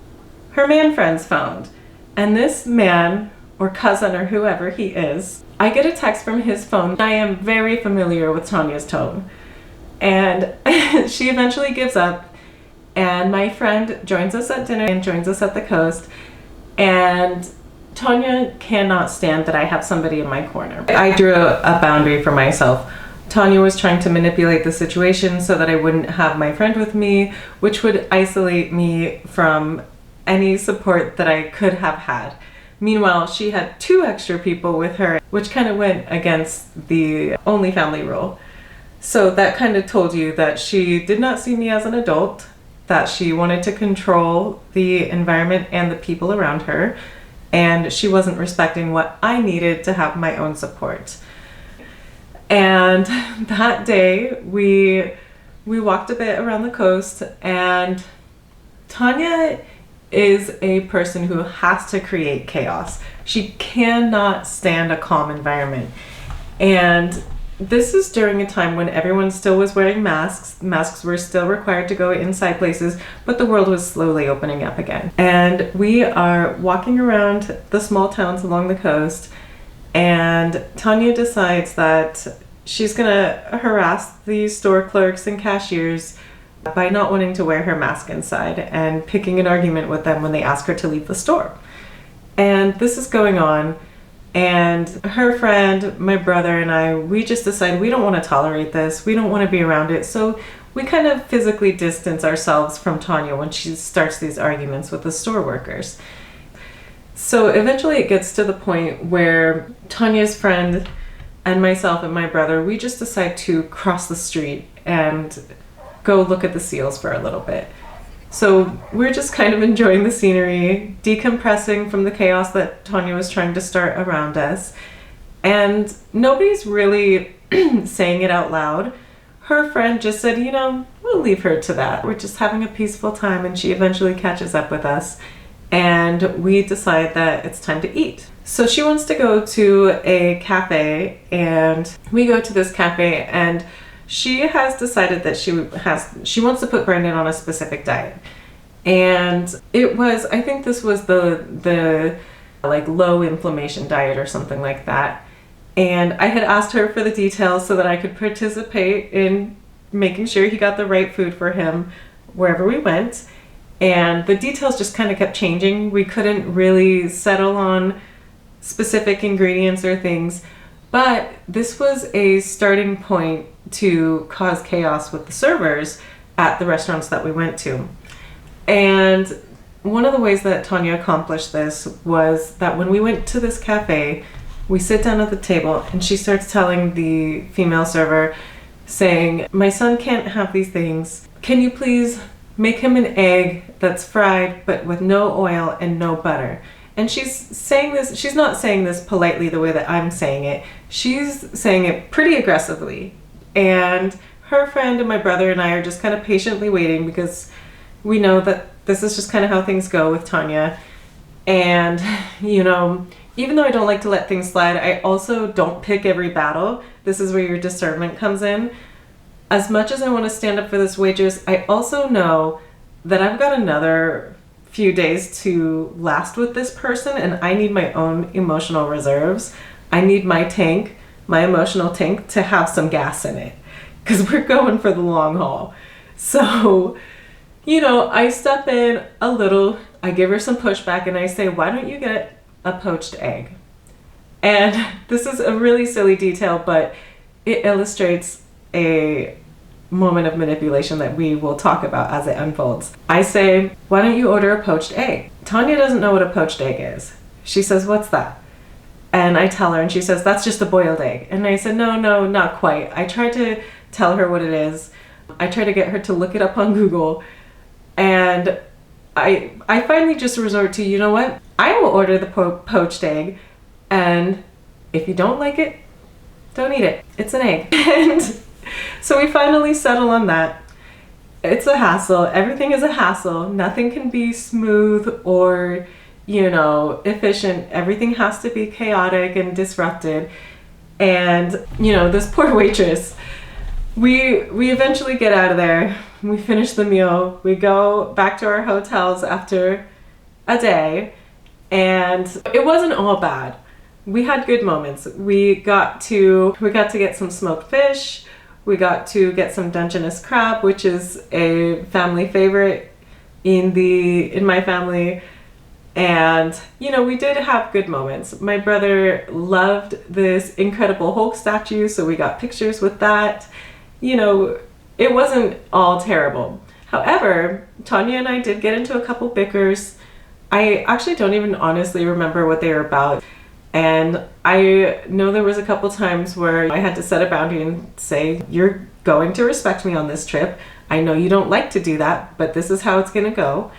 her man friend's phone. And this man, or cousin, or whoever he is, I get a text from his phone. I am very familiar with Tanya's tone. And she eventually gives up, and my friend joins us at dinner and joins us at the coast. And Tanya cannot stand that I have somebody in my corner. I drew a boundary for myself. Tanya was trying to manipulate the situation so that I wouldn't have my friend with me, which would isolate me from any support that I could have had. Meanwhile, she had two extra people with her, which kind of went against the only family rule. So that kind of told you that she did not see me as an adult, that she wanted to control the environment and the people around her, and she wasn't respecting what I needed to have my own support. And that day we walked a bit around the coast, and Tanya is a person who has to create chaos. She cannot stand a calm environment. And this is during a time when everyone still was wearing masks. Masks were still required to go inside places, but the world was slowly opening up again. And we are walking around the small towns along the coast, and Tanya decides that she's gonna harass the store clerks and cashiers by not wanting to wear her mask inside and picking an argument with them when they ask her to leave the store. And this is going on, and her friend, my brother, and I, we just decided we don't want to tolerate this. We don't want to be around it. So we kind of physically distance ourselves from Tanya when she starts these arguments with the store workers. So eventually it gets to the point where Tanya's friend and myself and my brother, we just decide to cross the street and go look at the seals for a little bit. So we're just kind of enjoying the scenery, decompressing from the chaos that Tanya was trying to start around us. And nobody's really saying it out loud. Her friend just said, you know, we'll leave her to that. We're just having a peaceful time, and she eventually catches up with us. And we decide that it's time to eat. So she wants to go to a cafe, and we go to this cafe, and she has decided that she wants to put Brandon on a specific diet. And it was, I think this was the like low inflammation diet or something like that. And I had asked her for the details so that I could participate in making sure he got the right food for him wherever we went. And the details just kind of kept changing. We couldn't really settle on specific ingredients or things, but this was a starting point to cause chaos with the servers at the restaurants that we went to. And one of the ways that Tanya accomplished this was that when we went to this cafe, we sit down at the table, and she starts telling the female server, saying, my son can't have these things. Can you please make him an egg that's fried but with no oil and no butter? And she's saying this, she's not saying this politely the way that I'm saying it. She's saying it pretty aggressively. And her friend and my brother and I are just kind of patiently waiting, because we know that this is just kind of how things go with Tanya. And, you know, even though I don't like to let things slide, I also don't pick every battle. This is where your discernment comes in. As much as I want to stand up for this waitress, I also know that I've got another few days to last with this person, and I need my own emotional reserves. I need my tank, my emotional tank, to have some gas in it, because we're going for the long haul. So, you know, I step in a little, I give her some pushback, and I say, why don't you get a poached egg? And this is a really silly detail, but it illustrates a moment of manipulation that we will talk about as it unfolds. I say, why don't you order a poached egg? Tanya doesn't know what a poached egg is. She says, what's that? And I tell her, and she says, that's just a boiled egg. And I said, no, not quite. I tried to tell her what it is. I tried to get her to look it up on Google, and I finally just resort to, you know what? I will order the poached egg, and if you don't like it, don't eat it. It's an egg. And so we finally settle on that. It's a hassle. Everything is a hassle. Nothing can be smooth or, efficient. Everything has to be chaotic and disrupted. And, this poor waitress, we eventually get out of there. We finish the meal. We go back to our hotels after a day, and it wasn't all bad. We had good moments. We got to get some smoked fish. We got to get some Dungeness crab, which is a family favorite in my family. And, we did have good moments. My brother loved this Incredible Hulk statue, so we got pictures with that. It wasn't all terrible. However, Tanya and I did get into a couple bickers. I actually don't even honestly remember what they were about. And I know there was a couple times where I had to set a boundary and say, you're going to respect me on this trip. I know you don't like to do that, but this is how it's going to go.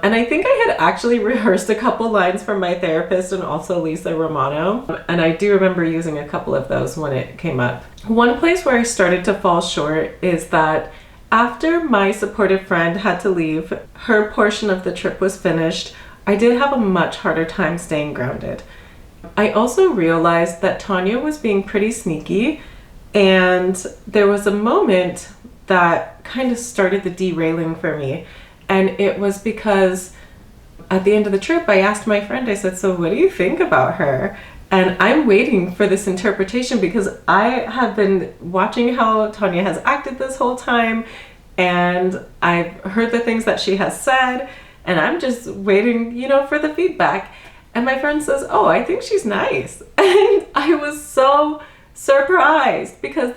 And I think I had actually rehearsed a couple lines from my therapist and also Lisa Romano. And I do remember using a couple of those when it came up. One place where I started to fall short is that after my supportive friend had to leave, her portion of the trip was finished, I did have a much harder time staying grounded. I also realized that Tanya was being pretty sneaky, and there was a moment that kind of started the derailing for me. And it was because at the end of the trip, I asked my friend, I said, so what do you think about her? And I'm waiting for this interpretation because I have been watching how Tanya has acted this whole time, and I've heard the things that she has said, and I'm just waiting, for the feedback. And my friend says, oh, I think she's nice. And I was so surprised because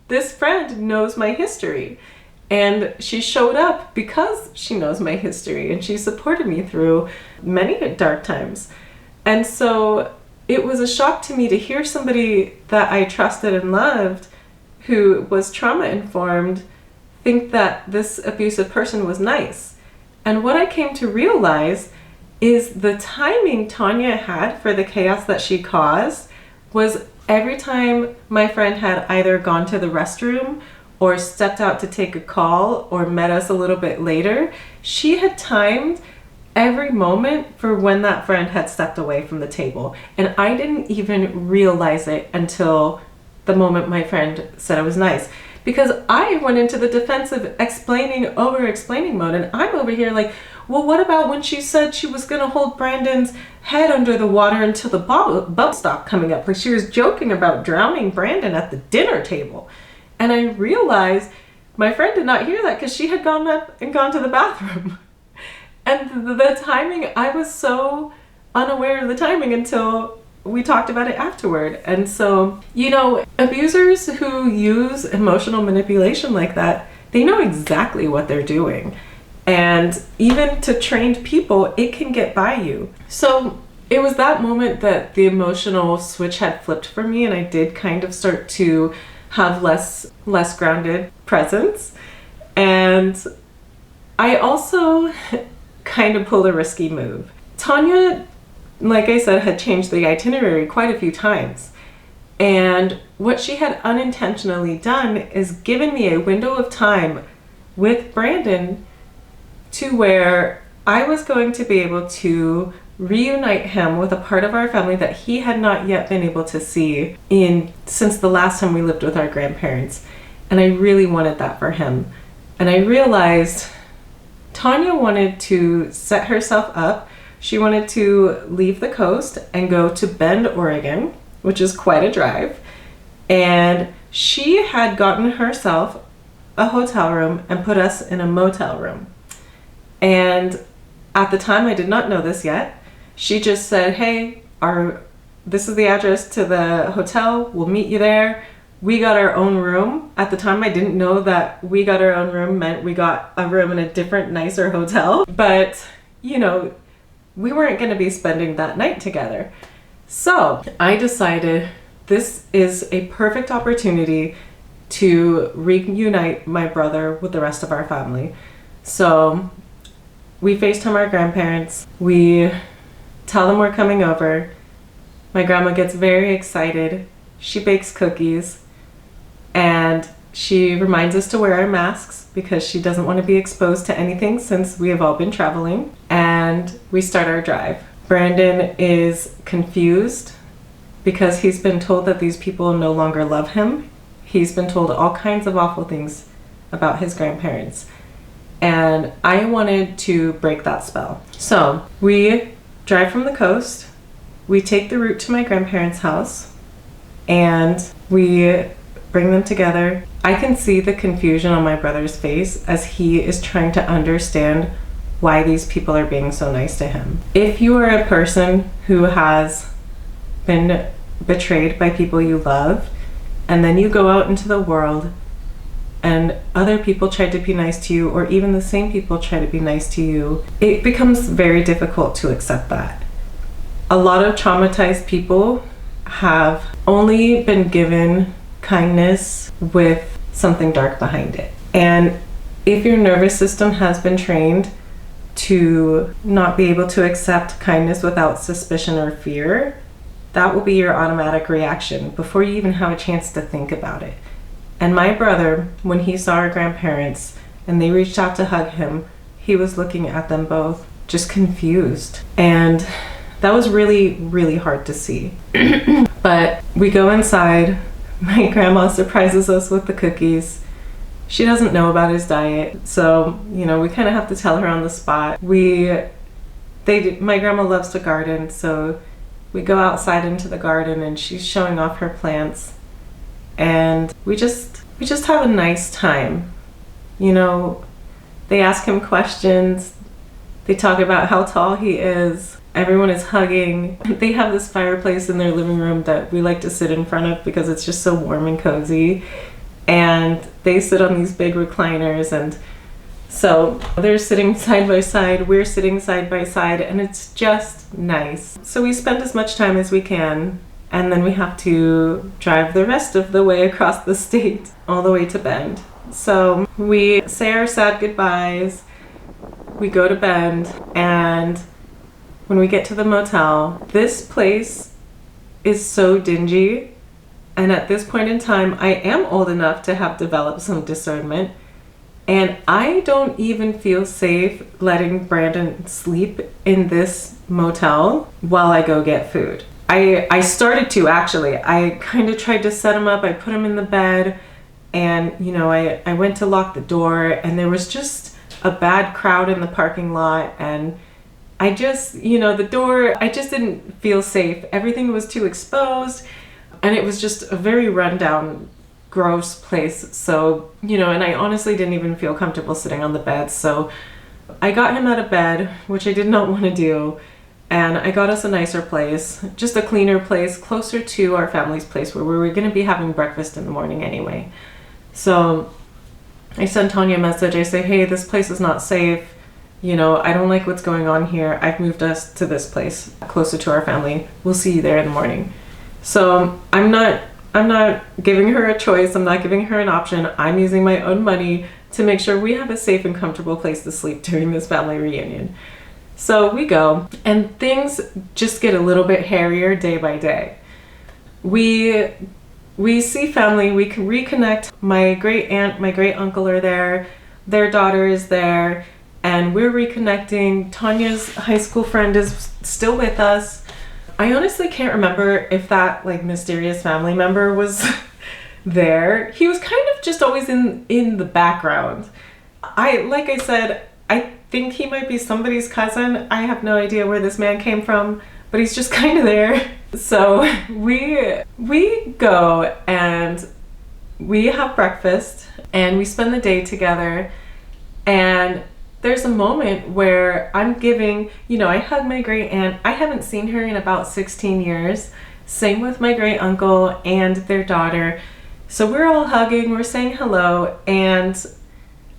this friend knows my history. And she showed up because she knows my history, and she supported me through many dark times. And so it was a shock to me to hear somebody that I trusted and loved, who was trauma informed, think that this abusive person was nice. And what I came to realize is the timing Tanya had for the chaos that she caused was every time my friend had either gone to the restroom or stepped out to take a call or met us a little bit later, she had timed every moment for when that friend had stepped away from the table. And I didn't even realize it until the moment my friend said it was nice. Because I went into the defensive over-explaining mode, and I'm over here like, well, what about when she said she was gonna hold Brandon's head under the water until the bubble stopped coming up? Like she was joking about drowning Brandon at the dinner table. And I realized my friend did not hear that because she had gone up and gone to the bathroom. And the timing, I was so unaware of the timing until we talked about it afterward. And so, abusers who use emotional manipulation like that, they know exactly what they're doing. And even to trained people, it can get by you. So it was that moment that the emotional switch had flipped for me, and I did kind of start to have less grounded presence. And I also kind of pulled a risky move. Tanya, like I said, had changed the itinerary quite a few times. And what she had unintentionally done is given me a window of time with Brandon to where I was going to be able to reunite him with a part of our family that he had not yet been able to see since the last time we lived with our grandparents. And I really wanted that for him. And I realized Tanya wanted to set herself up. She wanted to leave the coast and go to Bend, Oregon, which is quite a drive. And she had gotten herself a hotel room and put us in a motel room. And at the time, I did not know this yet. She just said, hey, this is the address to the hotel. We'll meet you there. We got our own room. At the time, I didn't know that we got our own room meant we got a room in a different, nicer hotel. But, we weren't going to be spending that night together. So I decided this is a perfect opportunity to reunite my brother with the rest of our family. So we FaceTime our grandparents. We tell them we're coming over. My grandma gets very excited. She bakes cookies and she reminds us to wear our masks because she doesn't want to be exposed to anything since we have all been traveling. And we start our drive. Brandon is confused because he's been told that these people no longer love him. He's been told all kinds of awful things about his grandparents. And I wanted to break that spell. So we drive from the coast, we take the route to my grandparents' house, and we bring them together. I can see the confusion on my brother's face as he is trying to understand why these people are being so nice to him. If you are a person who has been betrayed by people you love, and then you go out into the world and other people try to be nice to you, or even the same people try to be nice to you, it becomes very difficult to accept that. A lot of traumatized people have only been given kindness with something dark behind it. And if your nervous system has been trained to not be able to accept kindness without suspicion or fear, that will be your automatic reaction before you even have a chance to think about it. And my brother, when he saw our grandparents and they reached out to hug him, he was looking at them both just confused. And that was really, really hard to see. But we go inside. My grandma surprises us with the cookies. She doesn't know about his diet, so we kind of have to tell her on the spot. My grandma loves to garden, so we go outside into the garden and she's showing off her plants, and we just have a nice time. They ask him questions. They talk about how tall he is. Everyone is hugging. They have this fireplace in their living room that we like to sit in front of because it's just so warm and cozy. And they sit on these big recliners, and so they're sitting side by side, we're sitting side by side, and it's just nice. So we spend as much time as we can, and then we have to drive the rest of the way across the state, all the way to Bend. So we say our sad goodbyes, we go to Bend, and when we get to the motel, this place is so dingy. And at this point in time, I am old enough to have developed some discernment. And I don't even feel safe letting Brandon sleep in this motel while I go get food. I started to, actually. I kind of tried to set him up. I put him in the bed, and I went to lock the door, and there was just a bad crowd in the parking lot, and I just, the door, I just didn't feel safe. Everything was too exposed. And it was just a very rundown, gross place. So, and I honestly didn't even feel comfortable sitting on the bed. So I got him out of bed, which I did not want to do. And I got us a nicer place, just a cleaner place, closer to our family's place where we were going to be having breakfast in the morning anyway. So I sent Tanya a message. I say, hey, this place is not safe. I don't like what's going on here. I've moved us to this place closer to our family. We'll see you there in the morning. So I'm not giving her a choice. I'm not giving her an option. I'm using my own money to make sure we have a safe and comfortable place to sleep during this family reunion. So we go, and things just get a little bit hairier day by day. We see family. We can reconnect. My great aunt, my great uncle are there. Their daughter is there, and we're reconnecting. Tanya's high school friend is still with us. I honestly can't remember if that mysterious family member was there. He was kind of just always in the background. Like I said, I think he might be somebody's cousin. I have no idea where this man came from, but he's just kind of there. So we go and we have breakfast and we spend the day together, and there's a moment where I'm giving, I hug my great aunt. I haven't seen her in about 16 years. Same with my great uncle and their daughter. So we're all hugging, we're saying hello, and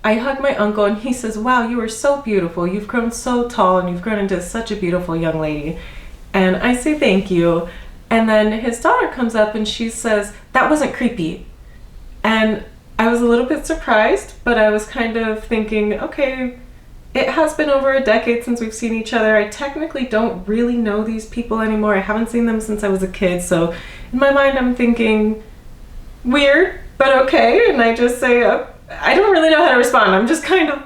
I hug my uncle and he says, wow, you are so beautiful. You've grown so tall and you've grown into such a beautiful young lady. And I say thank you. And then his daughter comes up and she says, that wasn't creepy. And I was a little bit surprised, but I was kind of thinking, okay, it has been over a decade since we've seen each other. I technically don't really know these people anymore. I haven't seen them since I was a kid. So in my mind, I'm thinking, weird, but okay. And I just say, I don't really know how to respond. I'm just kind of,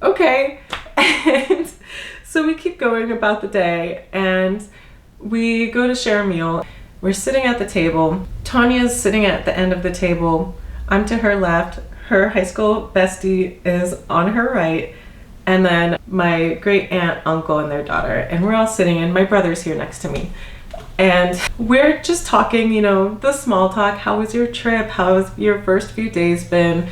okay. And so we keep going about the day, and we go to share a meal. We're sitting at the table. Tanya's sitting at the end of the table. I'm to her left. Her high school bestie is on her right. And then my great aunt, uncle, and their daughter. And we're all sitting, and my brother's here next to me. And we're just talking, you know, the small talk. How was your trip? How has your first few days been?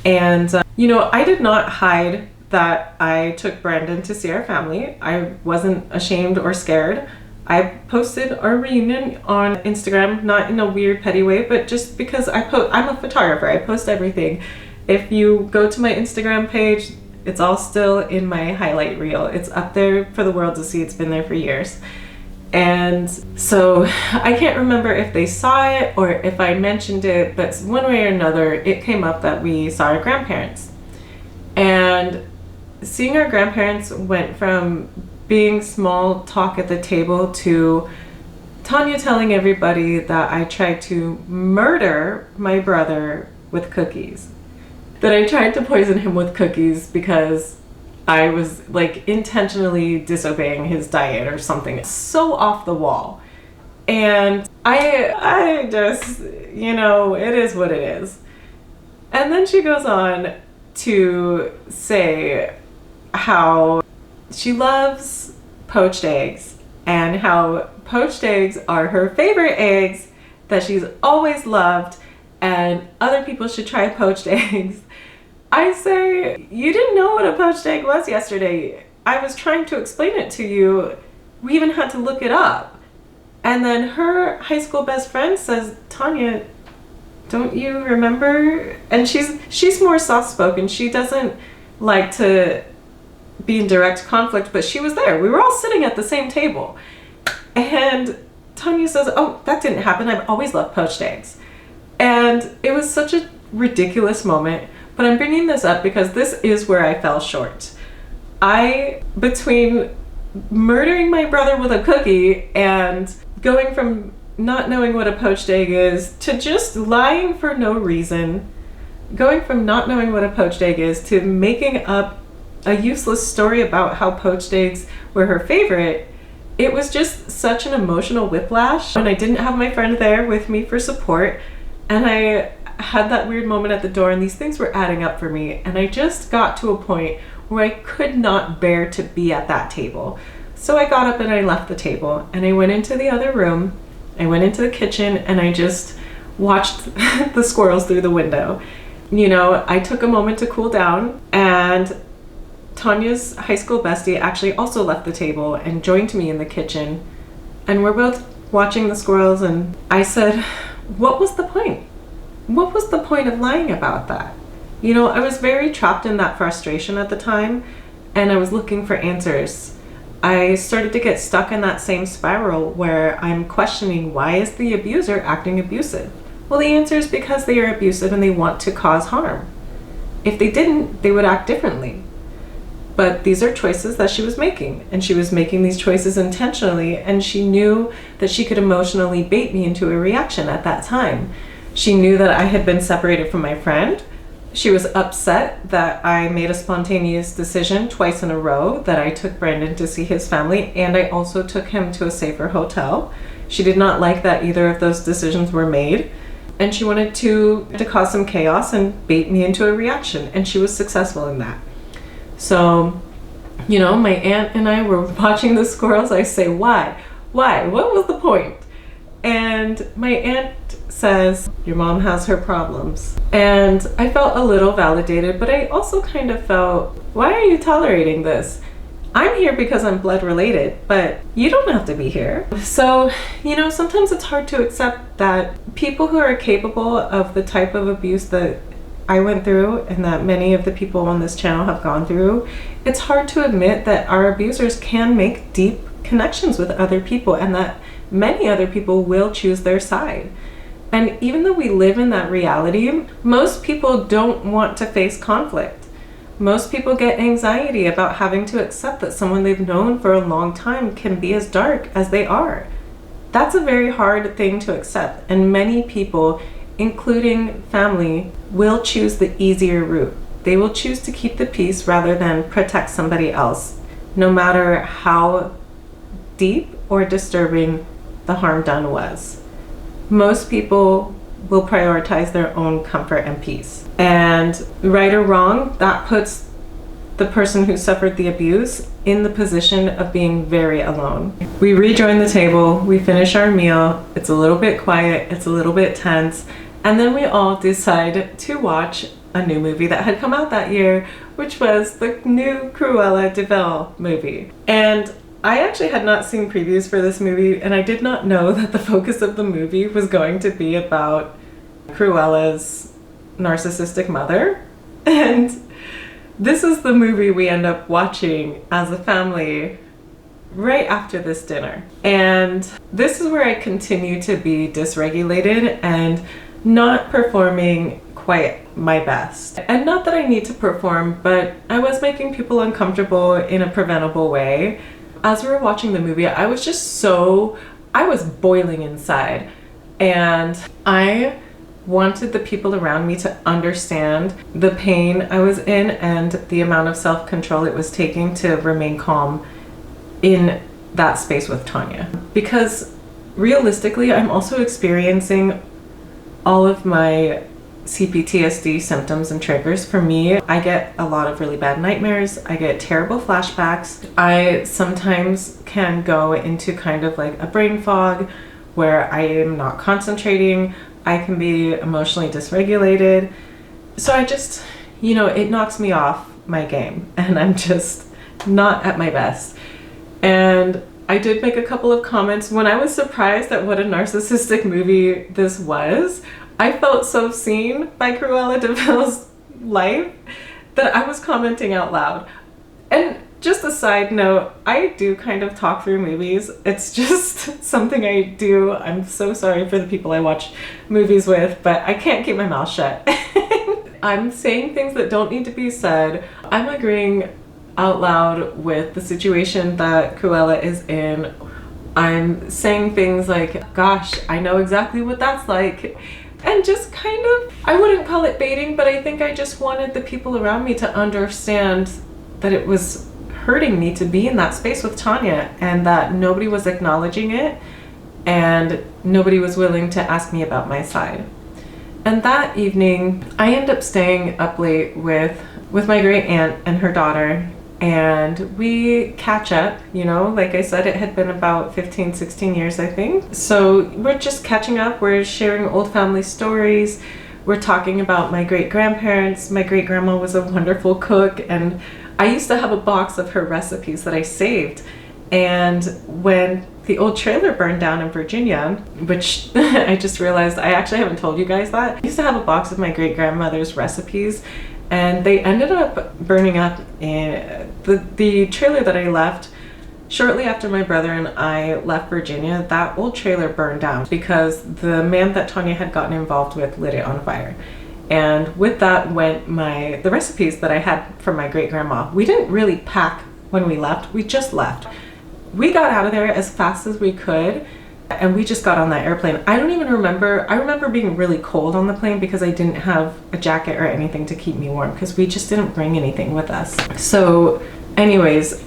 And, you know, I did not hide that I took Brandon to see our family. I wasn't ashamed or scared. I posted our reunion on Instagram, not in a weird, petty way, but just because I'm a photographer. I post everything. If you go to my Instagram page, it's all still in my highlight reel. It's up there for the world to see. It's been there for years. And so I can't remember if they saw it or if I mentioned it, but one way or another, it came up that we saw our grandparents. And seeing our grandparents went from being small talk at the table to Tanya telling everybody that I tried to murder my brother with cookies. That I tried to poison him with cookies because I was like intentionally disobeying his diet or something. So off the wall. And I just, you know, it is what it is. And then she goes on to say how she loves poached eggs and how poached eggs are her favorite eggs that she's always loved, and other people should try poached eggs. I say, you didn't know what a poached egg was yesterday. I was trying to explain it to you. We even had to look it up. And then her high school best friend says, Tanya, don't you remember? And she's more soft-spoken. She doesn't like to be in direct conflict, but she was there. We were all sitting at the same table. And Tanya says, oh, that didn't happen. I've always loved poached eggs. And it was such a ridiculous moment. But I'm bringing this up because this is where I fell short. Between murdering my brother with a cookie and going from not knowing what a poached egg is to just lying for no reason, going from not knowing what a poached egg is to making up a useless story about how poached eggs were her favorite, it was just such an emotional whiplash. And I didn't have my friend there with me for support, and I had that weird moment at the door, and these things were adding up for me, and I just got to a point where I could not bear to be at that table. So I got up and I left the table, and I went into the other room, I went into the kitchen, and I just watched the squirrels through the window. You know, I took a moment to cool down, and Tanya's high school bestie actually also left the table and joined me in the kitchen, and we're both watching the squirrels, and I said, what was the point? What was the point of lying about that? You know, I was very trapped in that frustration at the time, and I was looking for answers. I started to get stuck in that same spiral where I'm questioning, why is the abuser acting abusive? Well, the answer is because they are abusive and they want to cause harm. If they didn't, they would act differently. But these are choices that she was making, and she was making these choices intentionally, and she knew that she could emotionally bait me into a reaction at that time. She knew that I had been separated from my friend. She was upset that I made a spontaneous decision twice in a row that I took Brandon to see his family, and I also took him to a safer hotel. She did not like that either of those decisions were made, and she wanted to cause some chaos and bait me into a reaction, and she was successful in that. So, you know, my aunt and I were watching the squirrels. I say, why? What was the point? And my aunt says, your mom has her problems. And I felt a little validated, but I also kind of felt, why are you tolerating this? I'm here because I'm blood related, but you don't have to be here. So, you know, sometimes it's hard to accept that people who are capable of the type of abuse that I went through and that many of the people on this channel have gone through, it's hard to admit that our abusers can make deep connections with other people and that many other people will choose their side. And even though we live in that reality, most people don't want to face conflict. Most people get anxiety about having to accept that someone they've known for a long time can be as dark as they are. That's a very hard thing to accept, and many people, including family, will choose the easier route. They will choose to keep the peace rather than protect somebody else, no matter how deep or disturbing the harm done was. Most people will prioritize their own comfort and peace. And right or wrong, that puts the person who suffered the abuse in the position of being very alone. We rejoin the table, we finish our meal, it's a little bit quiet, it's a little bit tense, and then we all decide to watch a new movie that had come out that year, which was the new Cruella de Vil movie. And I actually had not seen previews for this movie, and I did not know that the focus of the movie was going to be about Cruella's narcissistic mother. And this is the movie we end up watching as a family right after this dinner. And this is where I continue to be dysregulated and not performing quite my best. And not that I need to perform, but I was making people uncomfortable in a preventable way. As we were watching the movie, I was boiling inside, and I wanted the people around me to understand the pain I was in and the amount of self-control it was taking to remain calm in that space with Tanya. Because realistically, I'm also experiencing all of my CPTSD symptoms and triggers. For me, I get a lot of really bad nightmares. I get terrible flashbacks. I sometimes can go into kind of like a brain fog where I am not concentrating. I can be emotionally dysregulated. So I just, it knocks me off my game, and I'm just not at my best. And I did make a couple of comments when I was surprised at what a narcissistic movie this was. I felt so seen by Cruella de Vil's life that I was commenting out loud. And just a side note, I do kind of talk through movies. It's just something I do. I'm so sorry for the people I watch movies with, but I can't keep my mouth shut. I'm saying things that don't need to be said. I'm agreeing out loud with the situation that Cruella is in. I'm saying things like, gosh, I know exactly what that's like. And just kind of, I wouldn't call it baiting, but I think I just wanted the people around me to understand that it was hurting me to be in that space with Tanya, and that nobody was acknowledging it and nobody was willing to ask me about my side. And that evening, I ended up staying up late with my great aunt and her daughter, and we catch up. Like I said, it had been about 15, 16 years, I think. So we're just catching up. We're sharing old family stories. We're talking about my great grandparents. My great grandma was a wonderful cook, and I used to have a box of her recipes that I saved. And when the old trailer burned down in Virginia, which I just realized I actually haven't told you guys that, I used to have a box of my great grandmother's recipes, and they ended up burning up in the trailer that I left shortly after my brother and I left Virginia. That old trailer burned down because the man that Tanya had gotten involved with lit it on fire. And with that went the recipes that I had from my great grandma. We didn't really pack when we left, we just left. We got out of there as fast as we could, and we just got on that airplane. I don't even remember, I remember being really cold on the plane because I didn't have a jacket or anything to keep me warm because we just didn't bring anything with us. So anyways,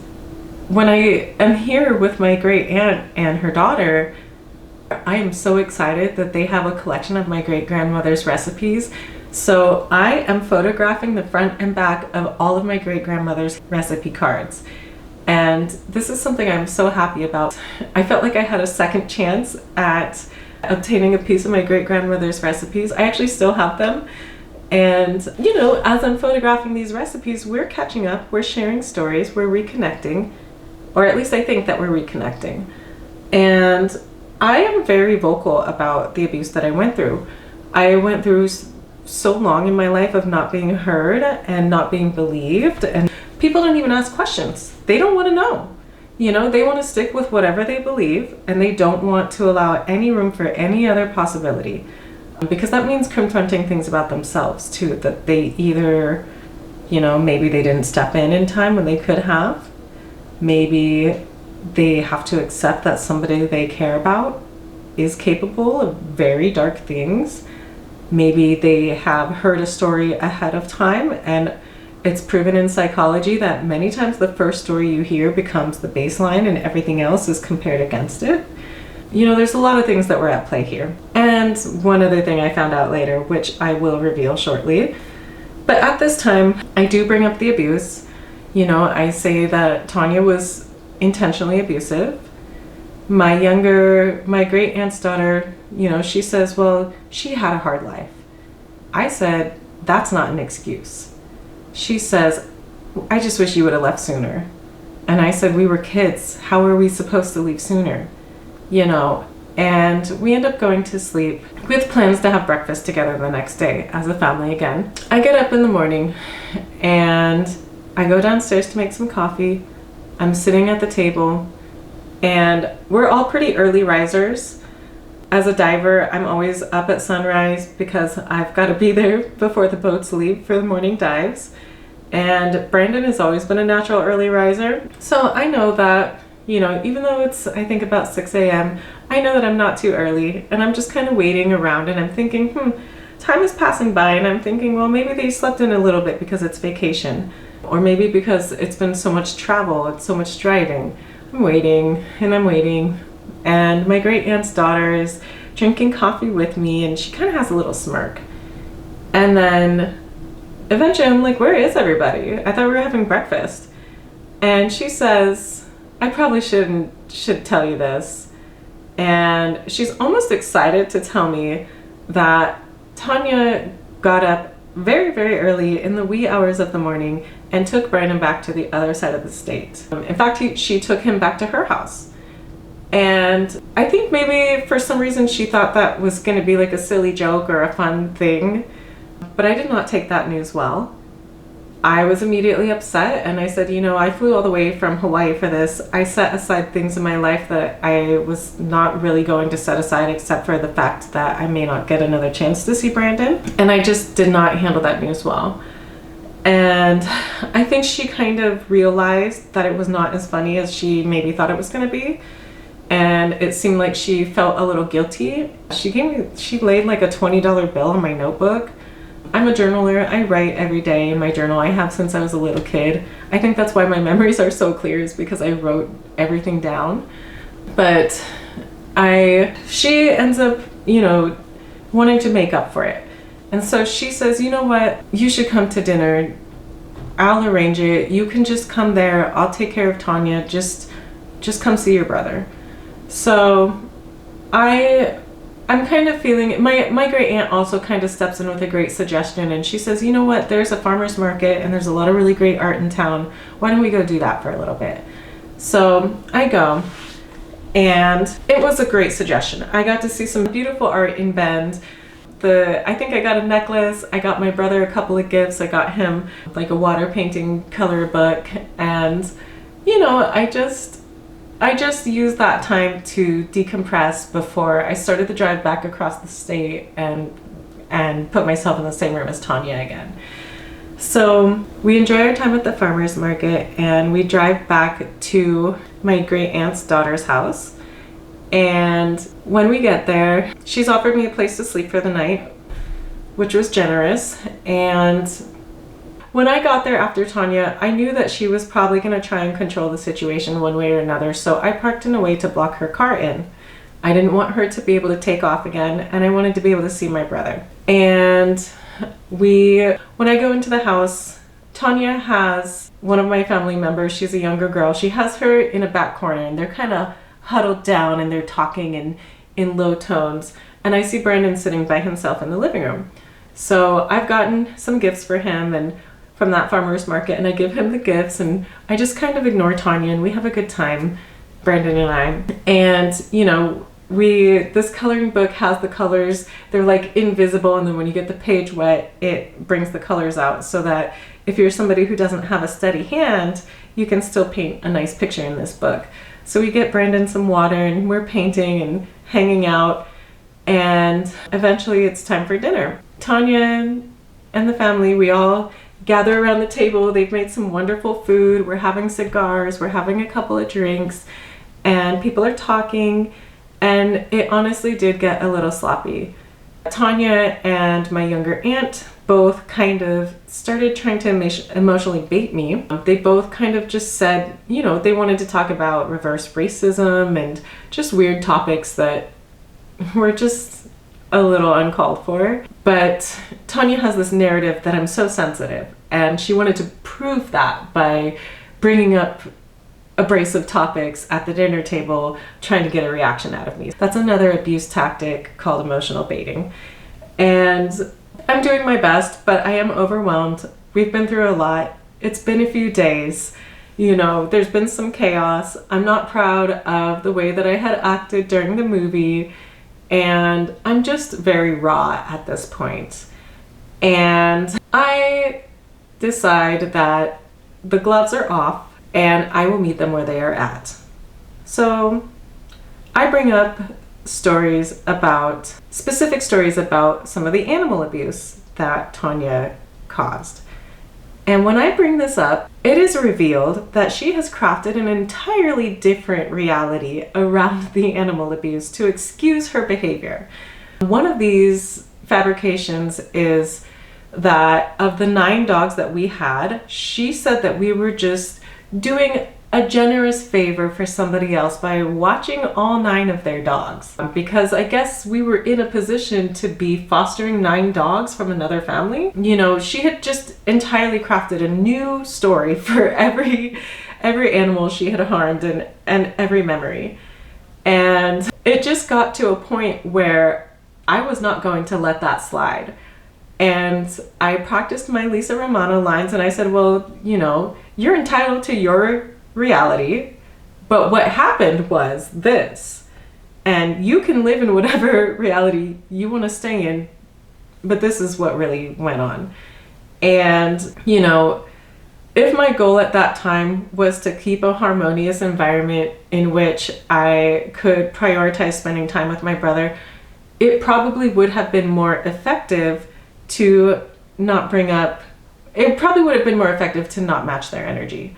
when I am here with my great aunt and her daughter, I am so excited that they have a collection of my great grandmother's recipes. So I am photographing the front and back of all of my great grandmother's recipe cards. And this is something I'm so happy about. I felt like I had a second chance at obtaining a piece of my great grandmother's recipes. I actually still have them. And as I'm photographing these recipes, we're catching up, we're sharing stories, we're reconnecting, or at least I think that we're reconnecting. And I am very vocal about the abuse that I went through. I went through so long in my life of not being heard and not being believed, and people don't even ask questions. They don't want to know. They want to stick with whatever they believe, and they don't want to allow any room for any other possibility, because that means confronting things about themselves too, that they either You know, maybe they didn't step in time when they could have. Maybe they have to accept that somebody they care about is capable of very dark things. Maybe they have heard a story ahead of time, and it's proven in psychology that many times the first story you hear becomes the baseline and everything else is compared against it. You know, there's a lot of things that were at play here. And one other thing I found out later, which I will reveal shortly. But at this time, I do bring up the abuse. You know, I say that Tanya was intentionally abusive. My great aunt's daughter, you know, she says, well, she had a hard life. I said, that's not an excuse. She says, I just wish you would have left sooner. And I said, we were kids. How were we supposed to leave sooner? You know, and we end up going to sleep with plans to have breakfast together the next day as a family again. I get up in the morning and I go downstairs to make some coffee. I'm sitting at the table and we're all pretty early risers. As a diver, I'm always up at sunrise because I've got to be there before the boats leave for the morning dives. And Brandon has always been a natural early riser. So I know that, you know, even though it's, I think, about 6 a.m., I know that I'm not too early, and I'm just kind of waiting around, and I'm thinking, time is passing by, and I'm thinking, well, maybe they slept in a little bit because it's vacation, or maybe because it's been so much travel and so much driving. I'm waiting, and I'm waiting, and my great aunt's daughter is drinking coffee with me, and she kind of has a little smirk. And then eventually I'm like, where is everybody? I thought we were having breakfast. And she says, I probably should tell you this. And she's almost excited to tell me that Tanya got up very, very early in the wee hours of the morning and took Brandon back to the other side of the state. In fact, she took him back to her house. And I think maybe for some reason she thought that was going to be like a silly joke or a fun thing. But I did not take that news well. I was immediately upset and I said, you know, I flew all the way from Hawaii for this. I set aside things in my life that I was not really going to set aside except for the fact that I may not get another chance to see Brandon. And I just did not handle that news well. And I think she kind of realized that it was not as funny as she maybe thought it was going to be. And it seemed like she felt a little guilty. She laid like a $20 bill on my notebook. I'm a journaler. I write every day in my journal. I have since I was a little kid. I think that's why my memories are so clear, is because I wrote everything down. But she ends up, you know, wanting to make up for it. And so she says, you know what, you should come to dinner. I'll arrange it. You can just come there. I'll take care of Tanya. Just come see your brother. So I'm kind of feeling, my great aunt also kind of steps in with a great suggestion, and she says, you know what, there's a farmer's market and there's a lot of really great art in town. Why don't we go do that for a little bit? So I go, and it was a great suggestion. I got to see some beautiful art in Bend. I think I got a necklace. I got my brother a couple of gifts. I got him like a water painting color book, and you know, I just used that time to decompress before I started the drive back across the state and put myself in the same room as Tanya again. So we enjoy our time at the farmer's market and we drive back to my great aunt's daughter's house. And when we get there, she's offered me a place to sleep for the night, which was generous. And when I got there after Tanya, I knew that she was probably going to try and control the situation one way or another, so I parked in a way to block her car in. I didn't want her to be able to take off again, and I wanted to be able to see my brother. And when I go into the house, Tanya has one of my family members. She's a younger girl. She has her in a back corner, and they're kind of huddled down, and they're talking in low tones. And I see Brandon sitting by himself in the living room. So I've gotten some gifts for him and from that farmer's market, and I give him the gifts, and I just kind of ignore Tanya, and we have a good time, Brandon and I. And you know, this coloring book has the colors, they're like invisible, and then when you get the page wet, it brings the colors out, so that if you're somebody who doesn't have a steady hand, you can still paint a nice picture in this book. So we get Brandon some water, and we're painting and hanging out, and eventually it's time for dinner. Tanya and the family, we all gather around the table. They've made some wonderful food. We're having cigars. We're having a couple of drinks. And people are talking. And it honestly did get a little sloppy. Tanya and my younger aunt both kind of started trying to emotionally bait me. They both kind of just said, you know, they wanted to talk about reverse racism and just weird topics that were just a little uncalled for. But Tanya has this narrative that I'm so sensitive, and she wanted to prove that by bringing up abrasive topics at the dinner table, trying to get a reaction out of me. That's another abuse tactic called emotional baiting. And I'm doing my best, but I am overwhelmed. We've been through a lot. It's been a few days. You know, there's been some chaos. I'm not proud of the way that I had acted during the movie, and I'm just very raw at this point. And I decide that the gloves are off and I will meet them where they are at. So I bring up specific stories about some of the animal abuse that Tanya caused. And when I bring this up, it is revealed that she has crafted an entirely different reality around the animal abuse to excuse her behavior. One of these fabrications is that of the 9 dogs that we had, she said that we were just doing a generous favor for somebody else by watching all 9 of their dogs, because I guess we were in a position to be fostering 9 dogs from another family. You know, she had just entirely crafted a new story for every animal she had harmed and every memory. And it just got to a point where I was not going to let that slide. And I practiced my Lisa Romano lines, and I said, well, you know, you're entitled to your reality, but what happened was this, and you can live in whatever reality you want to stay in, but this is what really went on. And, you know, if my goal at that time was to keep a harmonious environment in which I could prioritize spending time with my brother, it probably would have been more effective to not bring up, it probably would have been more effective to not match their energy.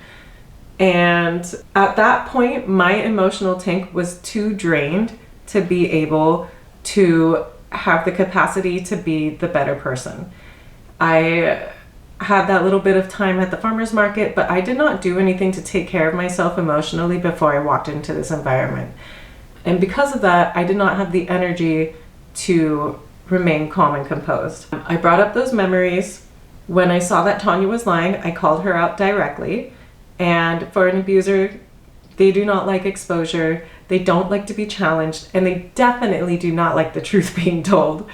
And at that point, my emotional tank was too drained to be able to have the capacity to be the better person. I had that little bit of time at the farmer's market, but I did not do anything to take care of myself emotionally before I walked into this environment. And because of that, I did not have the energy to remain calm and composed. I brought up those memories. When I saw that Tanya was lying, I called her out directly. And for an abuser, they do not like exposure, they don't like to be challenged, and they definitely do not like the truth being told.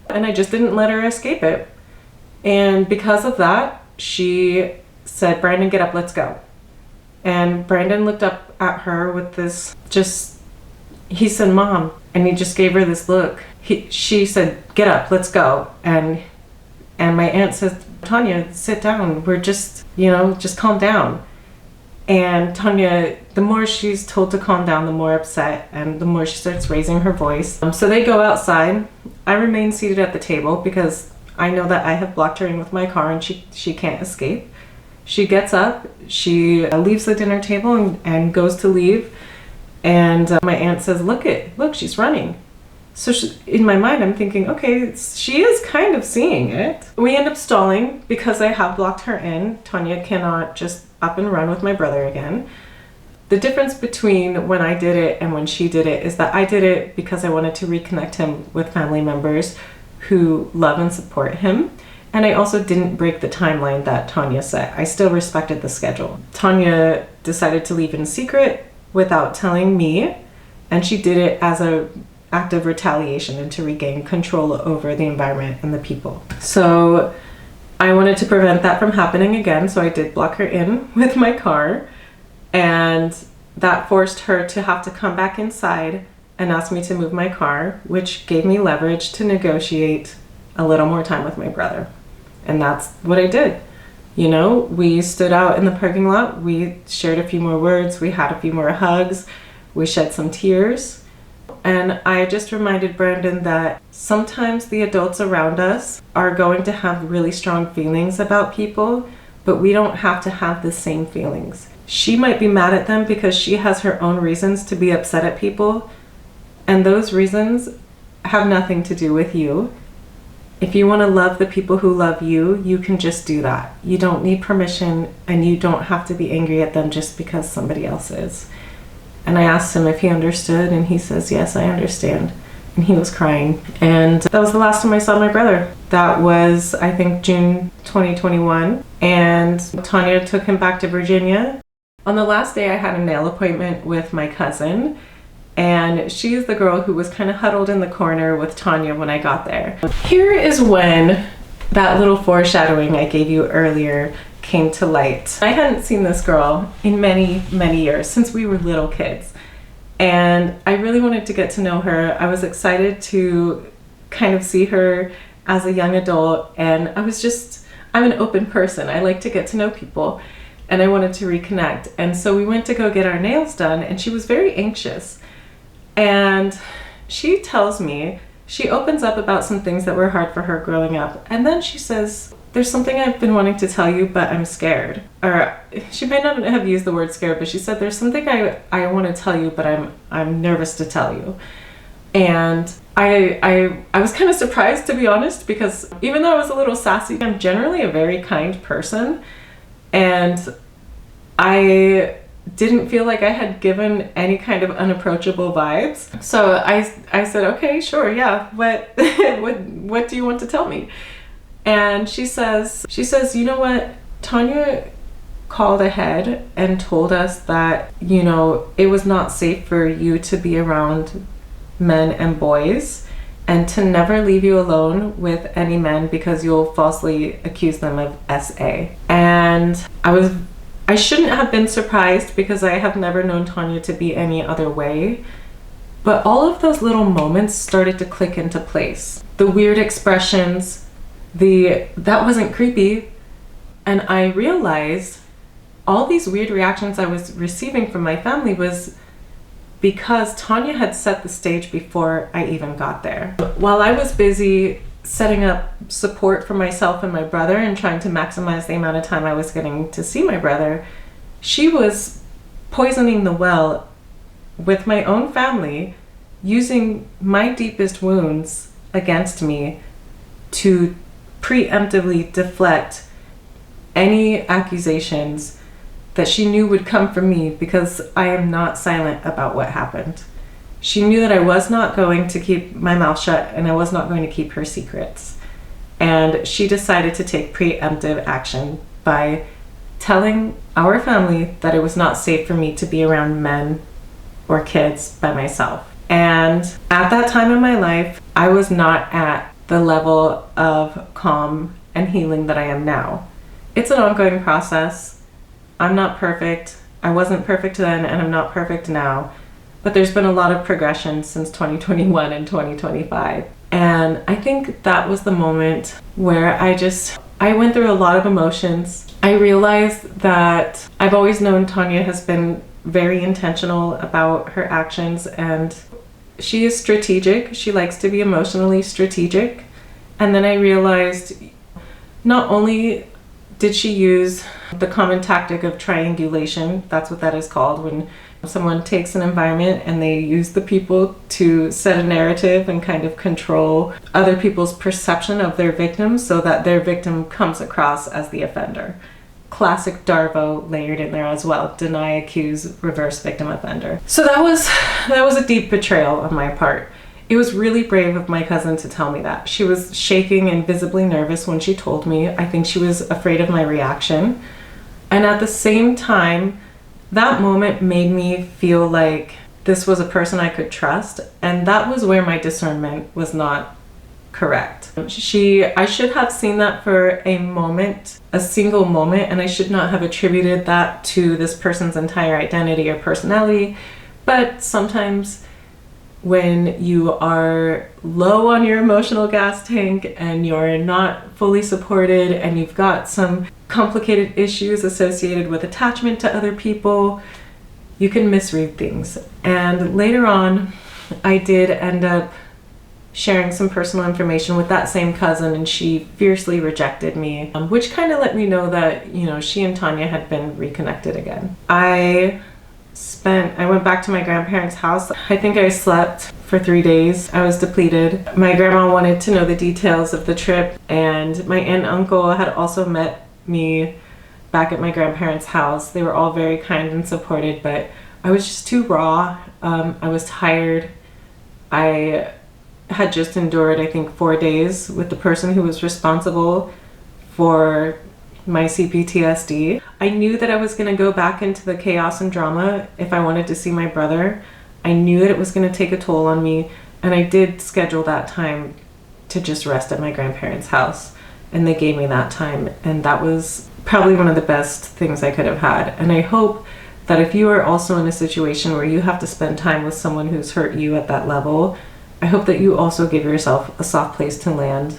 And I just didn't let her escape it. And because of that, she said, Brandon, get up, let's go. And Brandon looked up at her with this he said, Mom, and he just gave her this look. She said, get up, let's go. And my aunt says, Tanya, sit down, we're just calm down. And Tanya, the more she's told to calm down, the more upset, and the more she starts raising her voice. So they go outside. I remain seated at the table because I know that I have blocked her in with my car and she can't escape. She gets up, she leaves the dinner table and goes to leave. And my aunt says, look, she's running. So in my mind, I'm thinking, okay, she is kind of seeing it. We end up stalling because I have blocked her in. Tanya cannot just up and run with my brother again. The difference between when I did it and when she did it is that I did it because I wanted to reconnect him with family members who love and support him. And I also didn't break the timeline that Tanya set. I still respected the schedule. Tanya decided to leave in secret without telling me, and she did it as an act of retaliation and to regain control over the environment and the people. So I wanted to prevent that from happening again, so I did block her in with my car, and that forced her to have to come back inside and ask me to move my car, which gave me leverage to negotiate a little more time with my brother. And that's what I did. You know, we stood out in the parking lot, we shared a few more words, we had a few more hugs, we shed some tears, And I just reminded Brandon that sometimes the adults around us are going to have really strong feelings about people, but we don't have to have the same feelings. She might be mad at them because she has her own reasons to be upset at people, and those reasons have nothing to do with you. If you want to love the people who love you, you can just do that. You don't need permission, and you don't have to be angry at them just because somebody else is. And I asked him if he understood, and he says, yes, I understand. And he was crying. And that was the last time I saw my brother. That was, I think, June 2021. And Tanya took him back to Virginia. On the last day, I had a nail appointment with my cousin. And she's the girl who was kind of huddled in the corner with Tanya when I got there. Here is when that little foreshadowing I gave you earlier came to light. I hadn't seen this girl in many, many years, since we were little kids. And I really wanted to get to know her. I was excited to kind of see her as a young adult. And I'm an open person. I like to get to know people, and I wanted to reconnect. And so we went to go get our nails done, and she was very anxious. And she tells me, she opens up about some things that were hard for her growing up. And then she says, there's something I've been wanting to tell you, but I'm scared. Or she may not have used the word scared, but she said, there's something I want to tell you, but I'm nervous to tell you. And I was kind of surprised, to be honest, because even though I was a little sassy, I'm generally a very kind person. And I didn't feel like I had given any kind of unapproachable vibes. So I said, okay, sure, yeah, what do you want to tell me? And she says, you know what, Tanya called ahead and told us that, you know, it was not safe for you to be around men and boys, and to never leave you alone with any men because you'll falsely accuse them of SA. And I shouldn't have been surprised because I have never known Tanya to be any other way. But all of those little moments started to click into place. The weird expressions, that wasn't creepy. And I realized all these weird reactions I was receiving from my family was because Tanya had set the stage before I even got there. While I was busy setting up support for myself and my brother and trying to maximize the amount of time I was getting to see my brother, she was poisoning the well with my own family, using my deepest wounds against me to preemptively deflect any accusations that she knew would come from me, because I am not silent about what happened. She knew that I was not going to keep my mouth shut, and I was not going to keep her secrets. And she decided to take preemptive action by telling our family that it was not safe for me to be around men or kids by myself. And at that time in my life, I was not at the level of calm and healing that I am now. It's an ongoing process. I'm not perfect. I wasn't perfect then, and I'm not perfect now. But there's been a lot of progression since 2021 and 2025. And I think that was the moment where I went through a lot of emotions. I realized that I've always known Tanya has been very intentional about her actions, and she is strategic. She likes to be emotionally strategic. And then I realized not only did she use the common tactic of triangulation, that's what that is called, when someone takes an environment and they use the people to set a narrative and kind of control other people's perception of their victim so that their victim comes across as the offender. Classic Darvo layered in there as well. Deny, accuse, reverse victim offender. So that was a deep betrayal on my part. It was really brave of my cousin to tell me that. She was shaking and visibly nervous when she told me. I think she was afraid of my reaction. And at the same time, that moment made me feel like this was a person I could trust. And that was where my discernment was not correct. I should have seen that for a moment, a single moment, and I should not have attributed that to this person's entire identity or personality. But sometimes when you are low on your emotional gas tank and you're not fully supported and you've got some complicated issues associated with attachment to other people, you can misread things. And later on, I did end up sharing some personal information with that same cousin, and she fiercely rejected me, which kind of let me know that, you know, she and Tanya had been reconnected again. I went back to my grandparents' house. I think I slept for 3 days. I was depleted. My grandma wanted to know the details of the trip, and my aunt and uncle had also met me back at my grandparents' house. They were all very kind and supported, but I was just too raw. I was tired. I had just endured, I think, 4 days with the person who was responsible for my CPTSD. I knew that I was going to go back into the chaos and drama if I wanted to see my brother. I knew that it was going to take a toll on me, and I did schedule that time to just rest at my grandparents' house, and they gave me that time, and that was probably one of the best things I could have had. And I hope that if you are also in a situation where you have to spend time with someone who's hurt you at that level, I hope that you also give yourself a soft place to land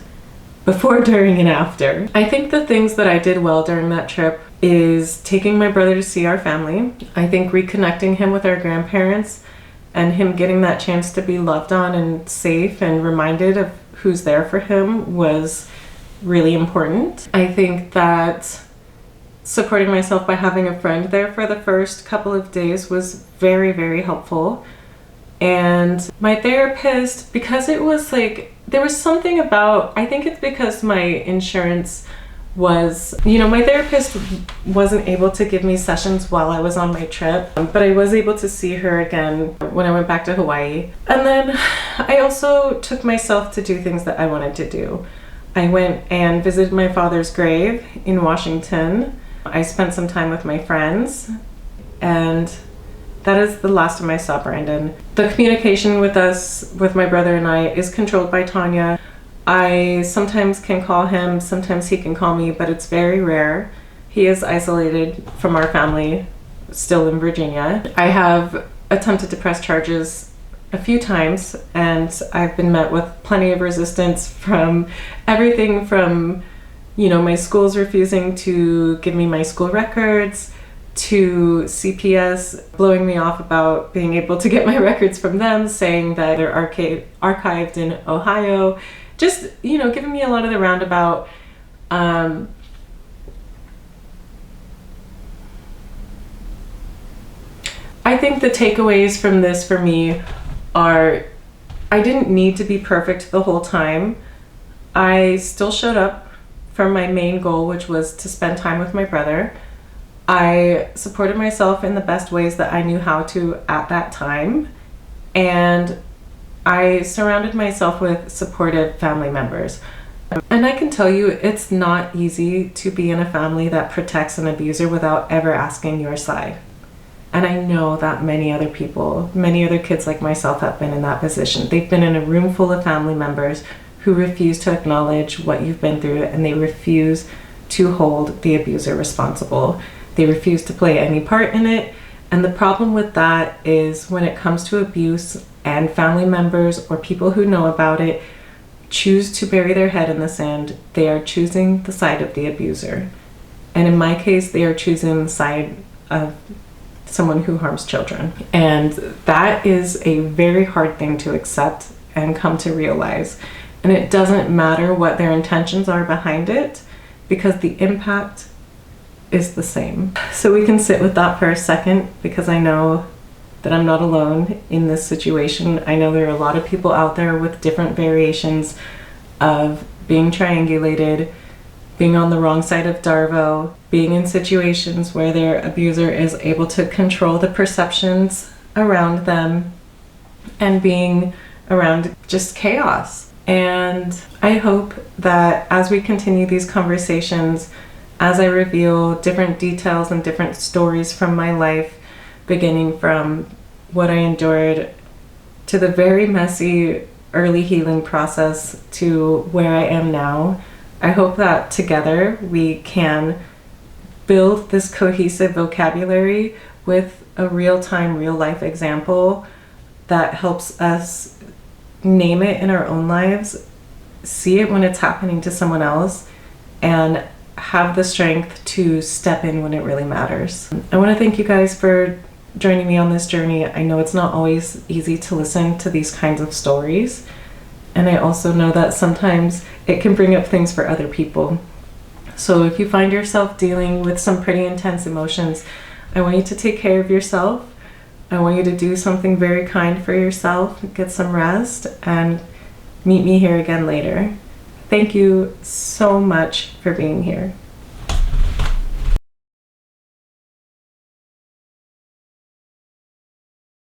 before, during, and after. I think the things that I did well during that trip is taking my brother to see our family. I think reconnecting him with our grandparents and him getting that chance to be loved on and safe and reminded of who's there for him was really important. I think that supporting myself by having a friend there for the first couple of days was very, very helpful. And my therapist, because it was like, there was something about, I think it's because my insurance was, you know, my therapist wasn't able to give me sessions while I was on my trip, but I was able to see her again when I went back to Hawaii. And then I also took myself to do things that I wanted to do. I went and visited my father's grave in Washington. I spent some time with my friends, and that is the last time I saw Brandon. The communication with us, with my brother and I, is controlled by Tanya. I sometimes can call him, sometimes he can call me, but it's very rare. He is isolated from our family, still in Virginia. I have attempted to press charges a few times, and I've been met with plenty of resistance from everything from, you know, my schools refusing to give me my school records, to CPS blowing me off about being able to get my records from them, saying that they're archived in Ohio. Just, you know, giving me a lot of the roundabout. I think the takeaways from this for me are, I didn't need to be perfect the whole time. I still showed up for my main goal, which was to spend time with my brother. I supported myself in the best ways that I knew how to at that time, and I surrounded myself with supportive family members. And I can tell you, it's not easy to be in a family that protects an abuser without ever asking your side. And I know that many other people, many other kids like myself have been in that position. They've been in a room full of family members who refuse to acknowledge what you've been through, and they refuse to hold the abuser responsible. They refuse to play any part in it. And the problem with that is when it comes to abuse and family members or people who know about it choose to bury their head in the sand, they are choosing the side of the abuser. And in my case, they are choosing the side of someone who harms children. And that is a very hard thing to accept and come to realize. And it doesn't matter what their intentions are behind it, because the impact is the same. So we can sit with that for a second, because I know that I'm not alone in this situation. I know there are a lot of people out there with different variations of being triangulated, being on the wrong side of Darvo, being in situations where their abuser is able to control the perceptions around them, and being around just chaos. And I hope that as we continue these conversations, as I reveal different details and different stories from my life, beginning from what I endured to the very messy early healing process to where I am now, I hope that together we can build this cohesive vocabulary with a real-time, real-life example that helps us name it in our own lives, see it when it's happening to someone else, and have the strength to step in when it really matters. I want to thank you guys for joining me on this journey. I know it's not always easy to listen to these kinds of stories. And I also know that sometimes it can bring up things for other people. So if you find yourself dealing with some pretty intense emotions, I want you to take care of yourself. I want you to do something very kind for yourself, get some rest, and meet me here again later. Thank you so much for being here.